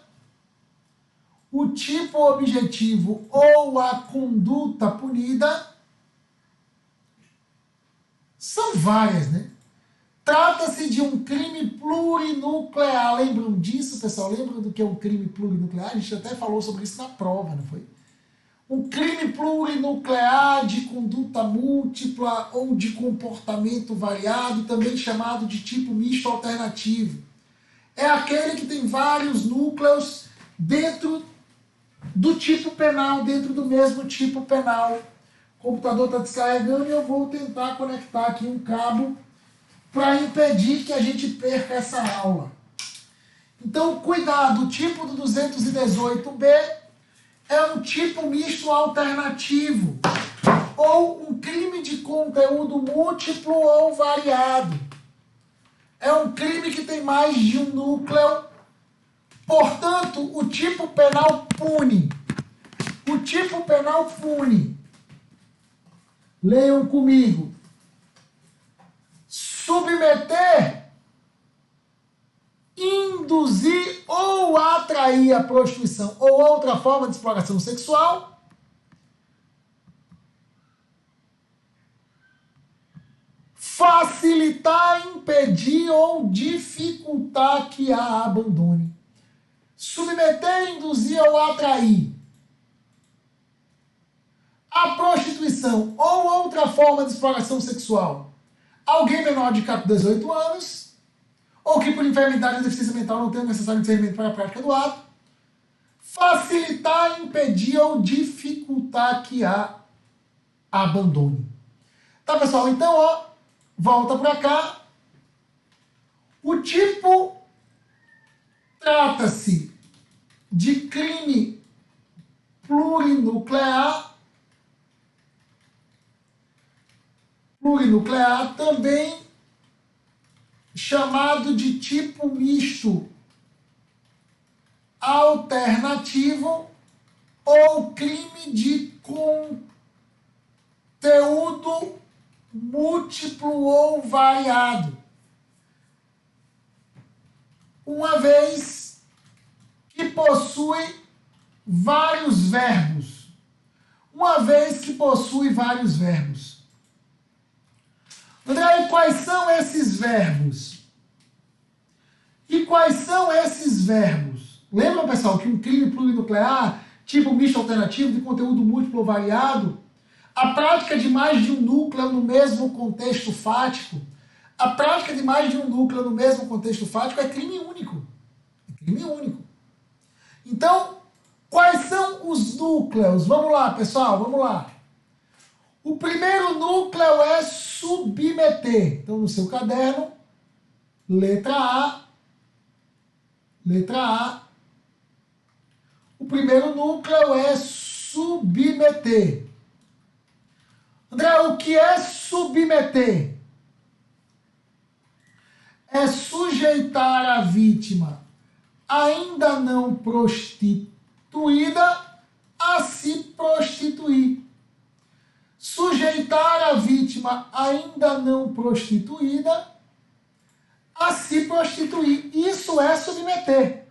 S1: o tipo objetivo ou a conduta punida são várias, né? Trata-se de um crime plurinuclear. Lembram disso, pessoal? Lembram do que é um crime plurinuclear? A gente até falou sobre isso na prova, não foi? Um crime plurinuclear de conduta múltipla ou de comportamento variado, também chamado de tipo misto alternativo. É aquele que tem vários núcleos dentro do tipo penal, dentro do mesmo tipo penal. O computador está descarregando e eu vou tentar conectar aqui um cabo para impedir que a gente perca essa aula. Então, cuidado, o tipo do 218B é um tipo misto alternativo, ou um crime de conteúdo múltiplo ou variado. É um crime que tem mais de um núcleo, portanto, o tipo penal pune. O tipo penal pune. Leiam comigo. Submeter, induzir ou atrair a prostituição ou outra forma de exploração sexual, facilitar, impedir ou dificultar que a abandone. Submeter, induzir ou atrair a prostituição ou outra forma de exploração sexual alguém menor de 18 anos, ou que por enfermidade ou deficiência mental não tenha o necessário discernimento para a prática do ato, facilitar, impedir ou dificultar que a abandone. Tá, pessoal? Então, ó, volta para cá. O tipo trata-se de crime plurinuclear, também chamado de tipo misto alternativo ou crime de conteúdo múltiplo ou variado. Uma vez que possui vários verbos. André, e quais são esses verbos? Lembra, pessoal, que um crime plurinuclear, tipo misto alternativo de conteúdo múltiplo ou variado, a prática de mais de um núcleo no mesmo contexto fático, é crime único. Então, quais são os núcleos? Vamos lá, pessoal, vamos lá. O primeiro núcleo é submeter. Então, no seu caderno, letra A. O primeiro núcleo é submeter. André, o que é submeter? É sujeitar a vítima ainda não prostituída a se prostituir. Sujeitar a vítima ainda não prostituída a se prostituir. Isso é submeter.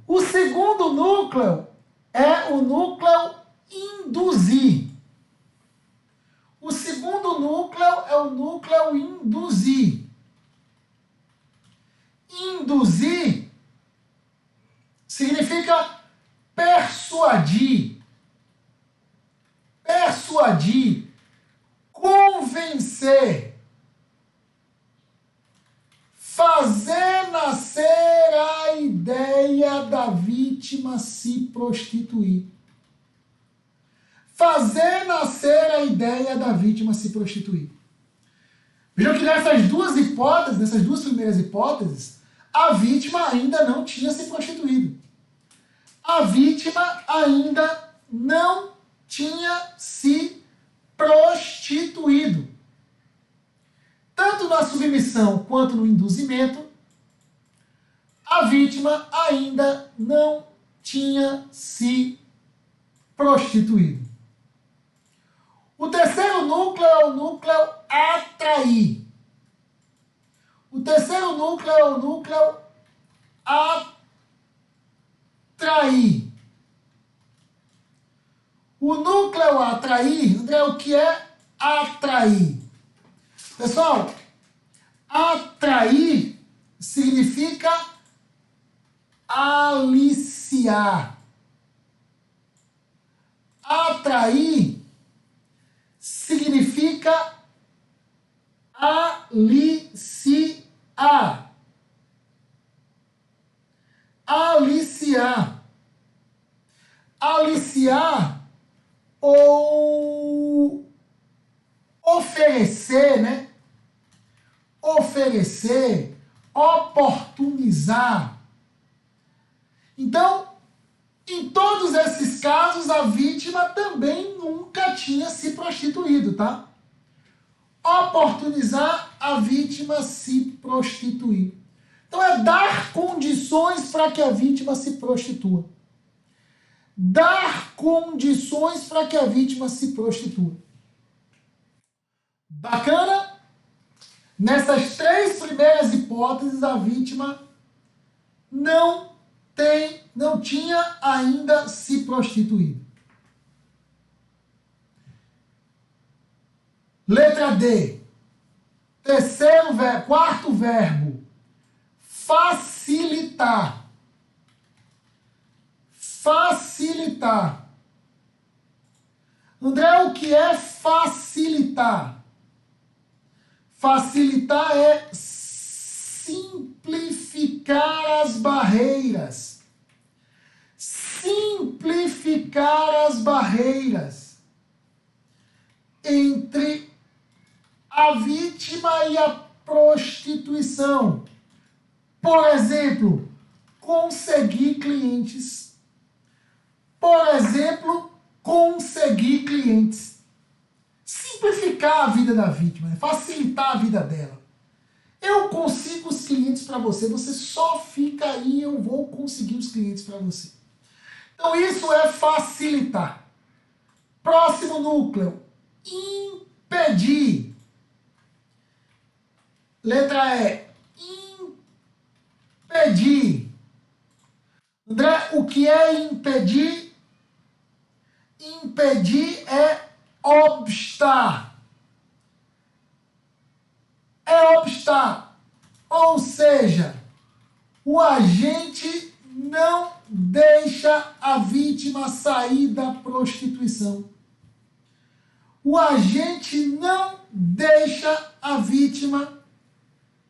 S1: O segundo núcleo é o núcleo induzir. Induzir significa persuadir, convencer, fazer nascer a ideia da vítima se prostituir. Vejam que nessas duas primeiras hipóteses, a vítima ainda não tinha se prostituído. Tanto na submissão quanto no induzimento, a vítima ainda não tinha se prostituído. O terceiro núcleo é o núcleo atrair. O terceiro núcleo é o núcleo atrair. O núcleo atrair, André, o que é atrair? Pessoal, atrair significa aliciar. Atrair significa aliciar. Aliciar. Aliciar ou oferecer, né? Oferecer, oportunizar. Então, em todos esses casos, a vítima também nunca tinha se prostituído, tá? Oportunizar a vítima se prostituir. Então, é dar condições para que a vítima se prostitua. Dar condições para que a vítima se prostitua. Bacana? Nessas três primeiras hipóteses, a vítima não tinha ainda se prostituído. Letra D. Quarto verbo. Facilitar. Facilitar. André, o que é facilitar? Facilitar é simplificar as barreiras. Simplificar as barreiras entre a vítima e a prostituição. Por exemplo, conseguir clientes. Por exemplo, conseguir clientes. Simplificar a vida da vítima, facilitar a vida dela. Eu consigo os clientes para você, você só fica aí, eu vou conseguir os clientes para você. Então isso é facilitar. Próximo núcleo, impedir. Letra E, impedir. André, o que é impedir? Impedir é obstar. É obstar. Ou seja, o agente não deixa a vítima sair da prostituição. O agente não deixa a vítima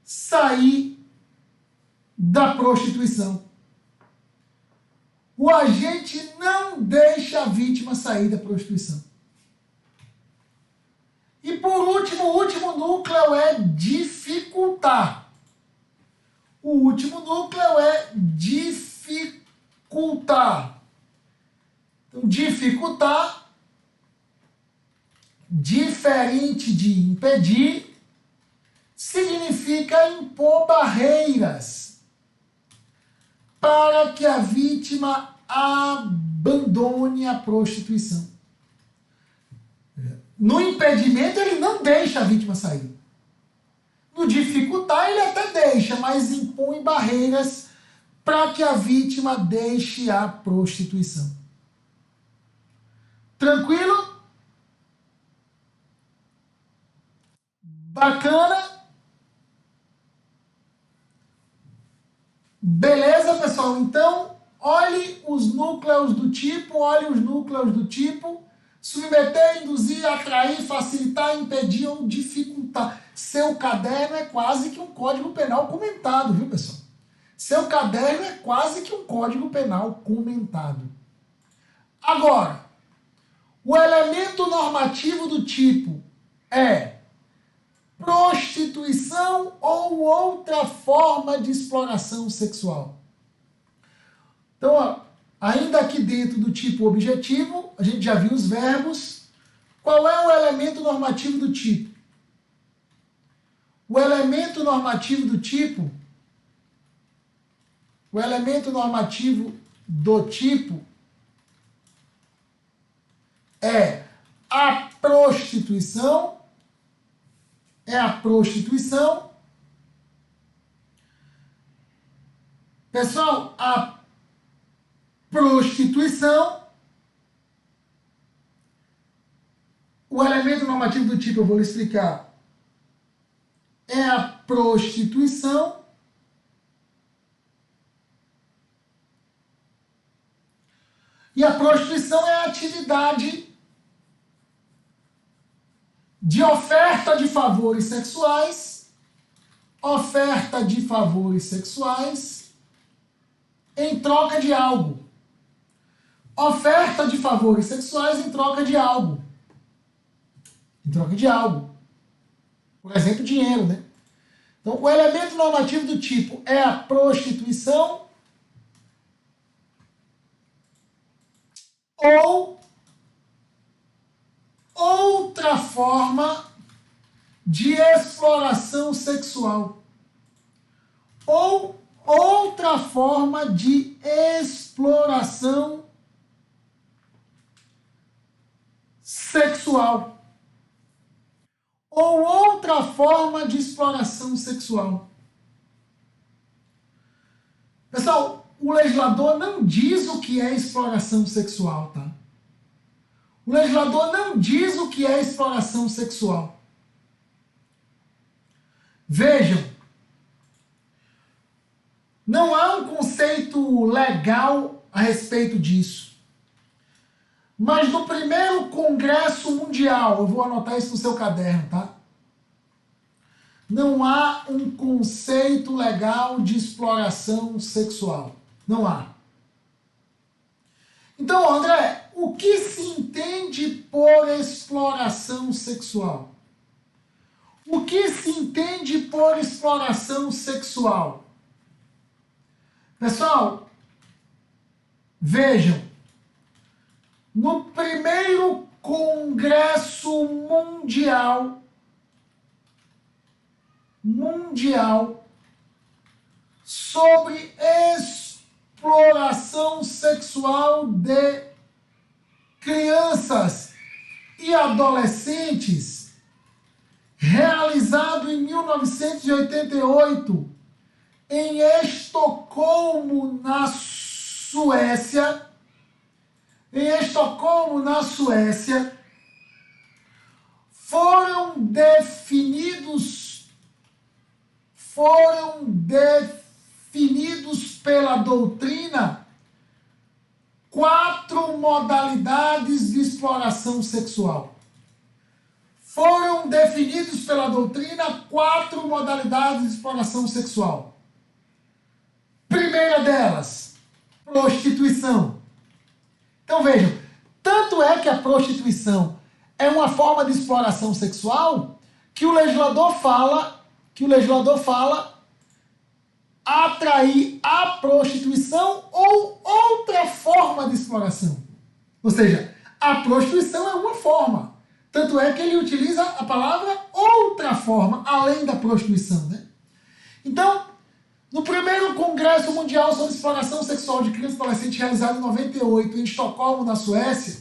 S1: sair da prostituição. O agente não deixa a vítima sair da prostituição. E por último, o último núcleo é dificultar. O último núcleo é dificultar. Então, dificultar, diferente de impedir, significa impor barreiras para que a vítima abandone a prostituição. No impedimento, ele não deixa a vítima sair. No dificultar, ele até deixa, mas impõe barreiras para que a vítima deixe a prostituição. Tranquilo? Bacana? Beleza, pessoal? Então, olhe os núcleos do tipo, submeter, induzir, atrair, facilitar, impedir ou dificultar. Seu caderno é quase que um código penal comentado, viu, pessoal? Seu caderno é quase que um código penal comentado. Agora, o elemento normativo do tipo é prostituição ou outra forma de exploração sexual. Então, ó, ainda aqui dentro do tipo objetivo, a gente já viu os verbos. Qual é o elemento normativo do tipo? O elemento normativo do tipo é a prostituição, Pessoal, a prostituição, o elemento normativo do tipo, eu vou lhe explicar, é a prostituição e a prostituição é a atividade de oferta de favores sexuais, em troca de algo. Oferta de favores sexuais em troca de algo. Em troca de algo. Por exemplo, dinheiro, né? Então, o elemento normativo do tipo é a prostituição ou outra forma de exploração sexual. Ou outra forma de exploração sexual. Ou outra forma de exploração sexual. Pessoal, o legislador não diz o que é exploração sexual, tá? O legislador não diz o que é exploração sexual. Vejam, não há um conceito legal a respeito disso. Mas no primeiro Congresso Mundial, eu vou anotar isso no seu caderno, tá? Não há um conceito legal de exploração sexual. Não há. Então, André, o que se entende por exploração sexual? O que se entende por exploração sexual? Pessoal, vejam, no primeiro Congresso Mundial sobre exploração sexual de crianças e adolescentes, realizado em 1988 em Estocolmo, na Suécia. Foram definidos pela doutrina 4 modalidades de exploração sexual. Foram definidos pela doutrina 4 modalidades de exploração sexual. Primeira delas, prostituição. Então vejam, tanto é que a prostituição é uma forma de exploração sexual que o legislador fala atrair a prostituição ou outra forma de exploração. Ou seja, a prostituição é uma forma. Tanto é que ele utiliza a palavra outra forma, além da prostituição, né? Então, no primeiro Congresso Mundial sobre Exploração Sexual de Crianças e Adolescentes, realizado em 98 em Estocolmo, na Suécia,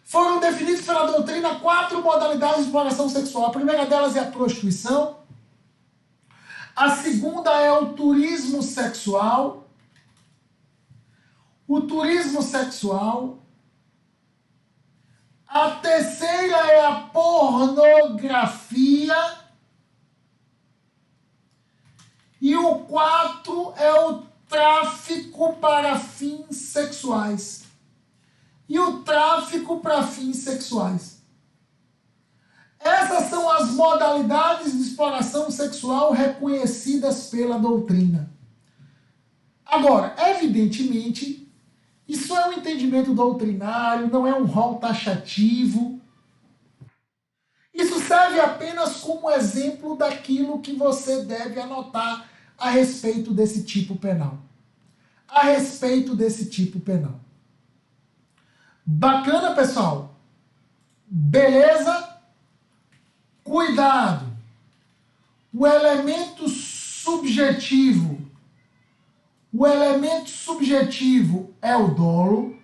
S1: foram definidos pela doutrina 4 modalidades de exploração sexual. A primeira delas é a prostituição. A segunda é o turismo sexual. A terceira é a pornografia. E o 4 é o tráfico para fins sexuais. Essas são as modalidades de exploração sexual reconhecidas pela doutrina. Agora, evidentemente, isso é um entendimento doutrinário, não é um rol taxativo. Isso serve apenas como exemplo daquilo que você deve anotar a respeito desse tipo penal. Bacana, pessoal? Beleza? Cuidado! O elemento subjetivo é o dolo.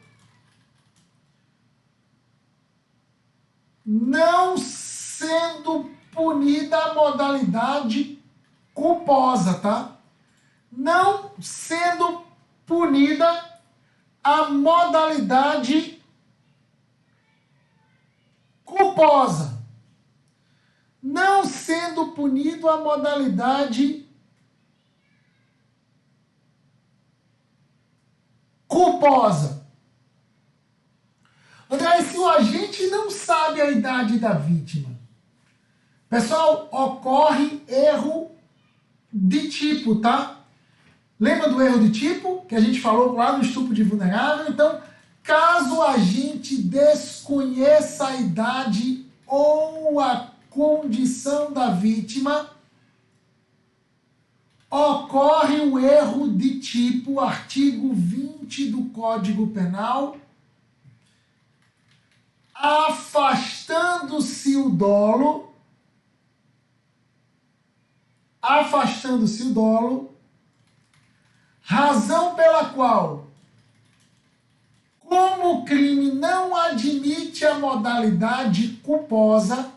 S1: Não sendo punida a modalidade culposa, tá? não sendo punida a modalidade culposa. Não sendo punido a modalidade culposa. André, se o agente não sabe a idade da vítima, pessoal, ocorre erro de tipo, tá? Lembra do erro de tipo que a gente falou lá no estupro de vulnerável? Então, caso a gente desconheça a idade ou a condição da vítima, ocorre o erro de tipo, artigo 20 do Código Penal, afastando-se o dolo, razão pela qual, como o crime não admite a modalidade culposa,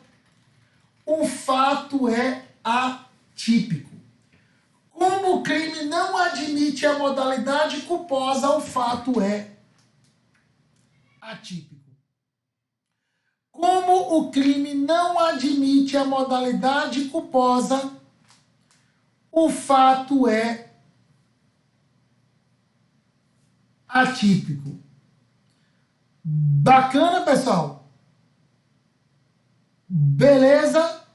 S1: o fato é atípico. Como o crime não admite a modalidade culposa, o fato é atípico. Como o crime não admite a modalidade culposa, o fato é atípico. Bacana, pessoal? Beleza?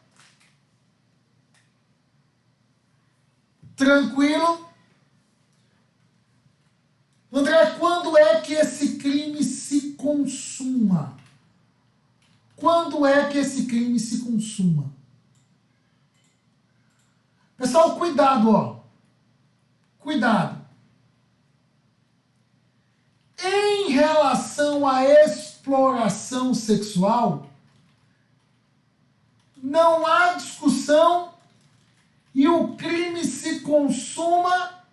S1: Tranquilo? André, quando é que esse crime se consuma? Quando é que esse crime se consuma? Pessoal, cuidado, ó. Cuidado. Em relação à exploração sexual, não há discussão e o crime se consuma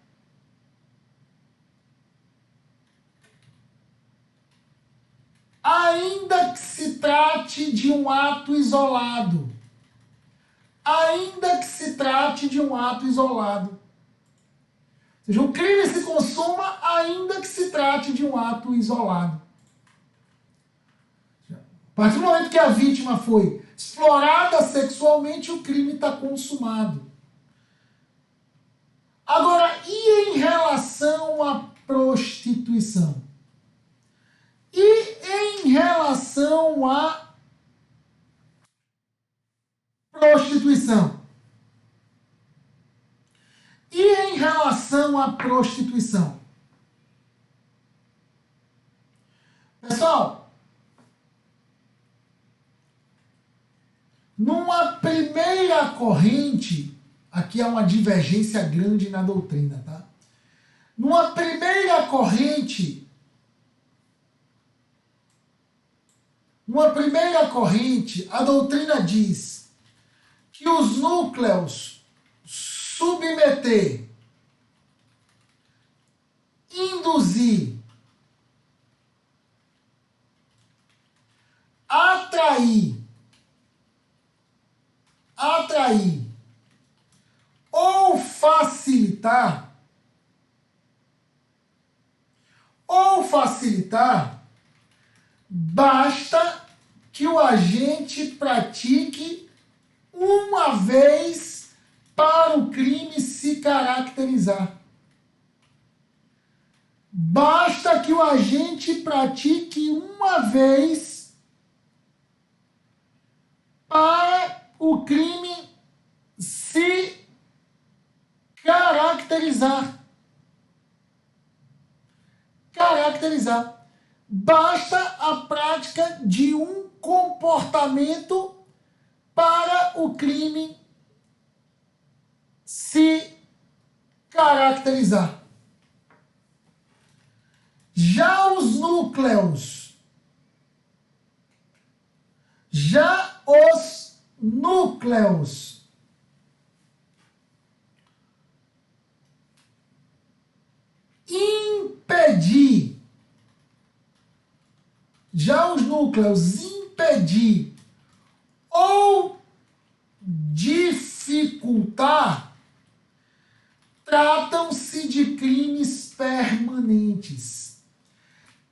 S1: ainda que se trate de um ato isolado. Ainda que se trate de um ato isolado. Ou seja, o crime se consuma ainda que se trate de um ato isolado. A partir do momento que a vítima foi explorada sexualmente, o crime está consumado. Agora, e em relação à prostituição? E em relação à prostituição? E em relação à prostituição? Pessoal, numa primeira corrente, aqui há uma divergência grande na doutrina, tá? Numa primeira corrente, a doutrina diz que os núcleos submeter, induzir, atrair ou facilitar, basta que o agente pratique uma vez para o crime se caracterizar. Basta que o agente pratique uma vez para o crime se caracterizar. Basta a prática de um comportamento para o crime se caracterizar. Já os núcleos impedir ou dificultar tratam-se de crimes permanentes.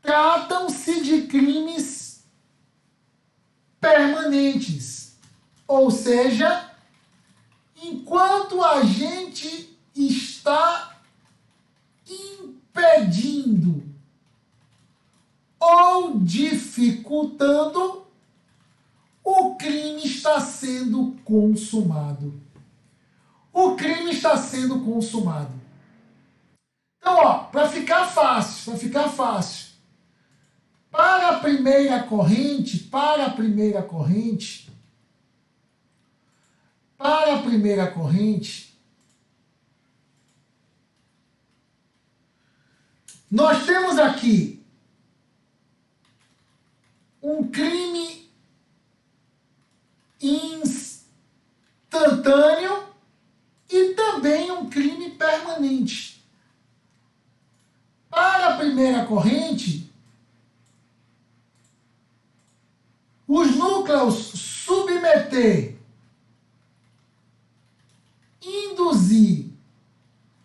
S1: Tratam-se de crimes permanentes. Ou seja, enquanto a gente está impedindo ou dificultando, o crime está sendo consumado. O crime está sendo consumado. Então, ó, para ficar fácil, para a primeira corrente, nós temos aqui um crime instantâneo e também um crime permanente. Para a primeira corrente, os núcleos submeter, induzir,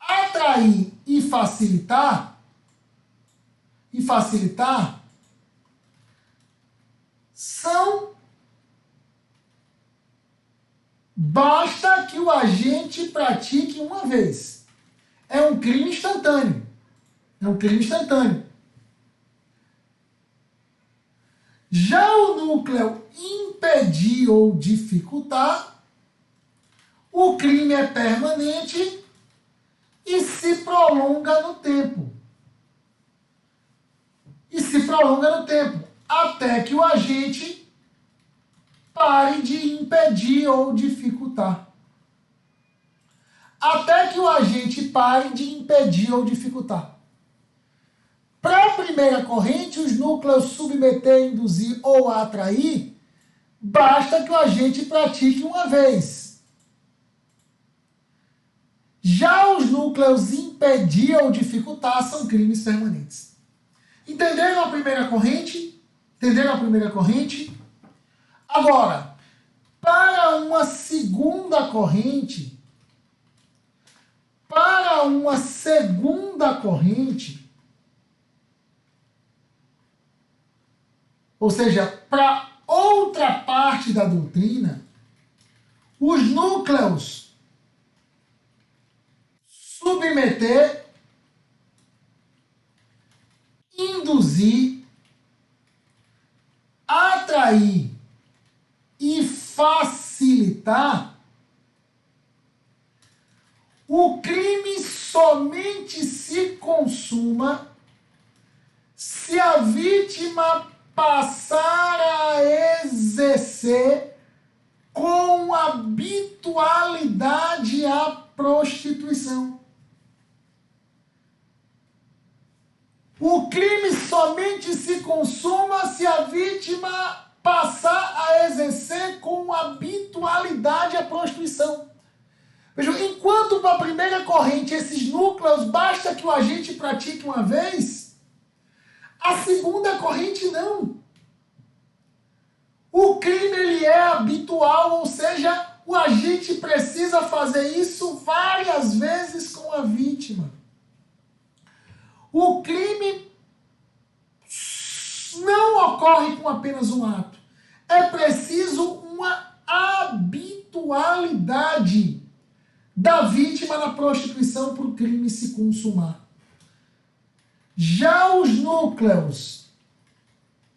S1: atrair e facilitar são, basta que o agente pratique uma vez. É um crime instantâneo. Já o núcleo impedir ou dificultar, o crime é permanente e se prolonga no tempo. Até que o agente pare de impedir ou dificultar. Para a primeira corrente, os núcleos submeter, induzir ou atrair, basta que o agente pratique uma vez. Já os núcleos impedir ou dificultar são crimes permanentes. Entenderam a primeira corrente? Agora, para uma segunda corrente, ou seja, para outra parte da doutrina, os núcleos submeter, induzir, atrair e facilitar, o crime somente se consuma se a vítima passar a exercer com habitualidade a prostituição. O crime somente se consuma se a vítima passar a exercer com habitualidade a prostituição. Vejam, enquanto para a primeira corrente esses núcleos basta que o agente pratique uma vez, a segunda corrente não. O crime ele é habitual, ou seja, o agente precisa fazer isso várias vezes com a vítima. O crime não ocorre com apenas um ato. É preciso uma habitualidade da vítima na prostituição para o crime se consumar. Já os núcleos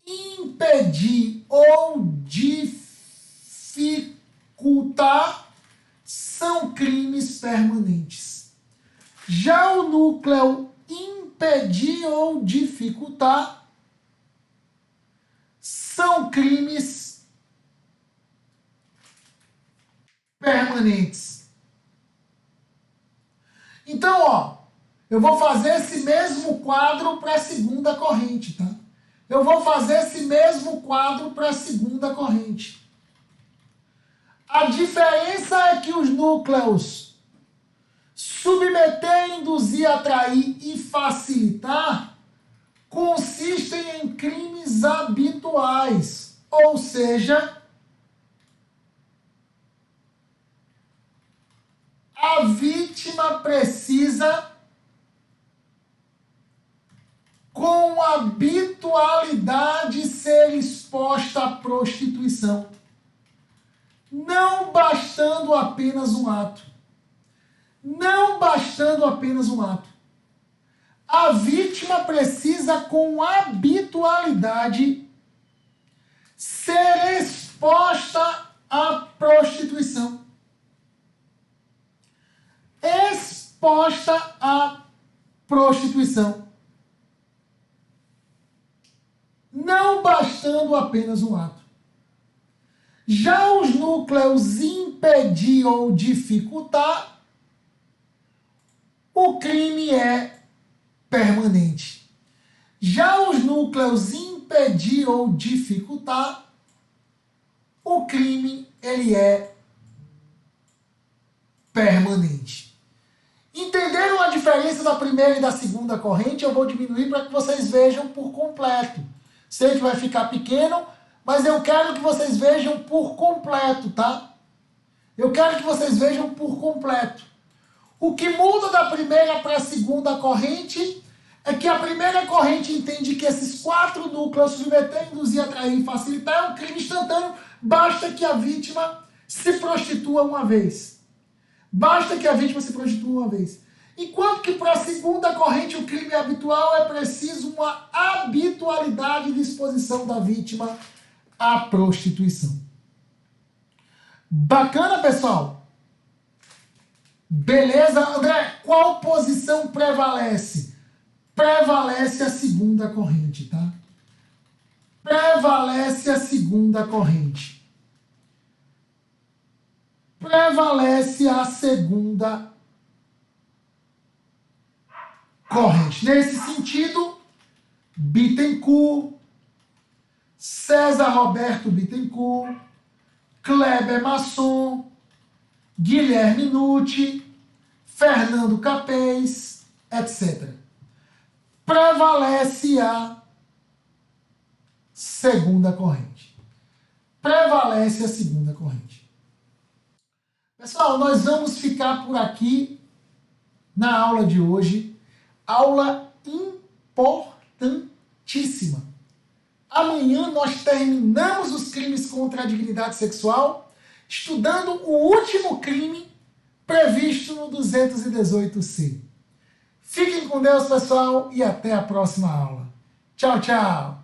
S1: impedir ou dificultar são crimes permanentes. Já o núcleo impedir ou dificultar são crimes permanentes. Então, ó, eu vou fazer esse mesmo quadro para a segunda corrente, tá? A diferença é que os núcleos submeter, induzir, atrair e facilitar consistem em crimes habituais, ou seja, a vítima vítima precisa, com habitualidade, ser exposta à prostituição, não bastando apenas um ato. Não bastando apenas um ato. A vítima precisa, com habitualidade, ser exposta à prostituição. Exposta à prostituição. Não bastando apenas um ato. Já os núcleos impedir ou dificultar, o crime é permanente. Já os núcleos impedir ou dificultar, o crime ele é permanente. Entenderam a diferença da primeira e da segunda corrente? Eu vou diminuir para que vocês vejam por completo. Sei que vai ficar pequeno, mas eu quero que vocês vejam por completo, tá? Eu quero que vocês vejam por completo. O que muda da primeira para a segunda corrente é que a primeira corrente entende que esses 4 núcleos, submeter, induzir, atrair e facilitar, é um crime instantâneo, basta que a vítima se prostitua uma vez. Basta que a vítima se prostitua uma vez. Enquanto que para a segunda corrente o crime habitual é preciso uma habitualidade de exposição da vítima à prostituição. Bacana, pessoal? Beleza, André? Qual posição prevalece? Prevalece a segunda corrente, tá? Prevalece a segunda corrente. Prevalece a segunda corrente. Nesse sentido, Bittencourt, César Roberto Bittencourt, Kleber Masson, Guilherme Nucci, Fernando Capês, etc. Prevalece a segunda corrente. Prevalece a segunda corrente. Pessoal, nós vamos ficar por aqui na aula de hoje. Aula importantíssima. Amanhã nós terminamos os crimes contra a dignidade sexual, estudando o último crime previsto no 218C. Fiquem com Deus, pessoal, e até a próxima aula. Tchau, tchau!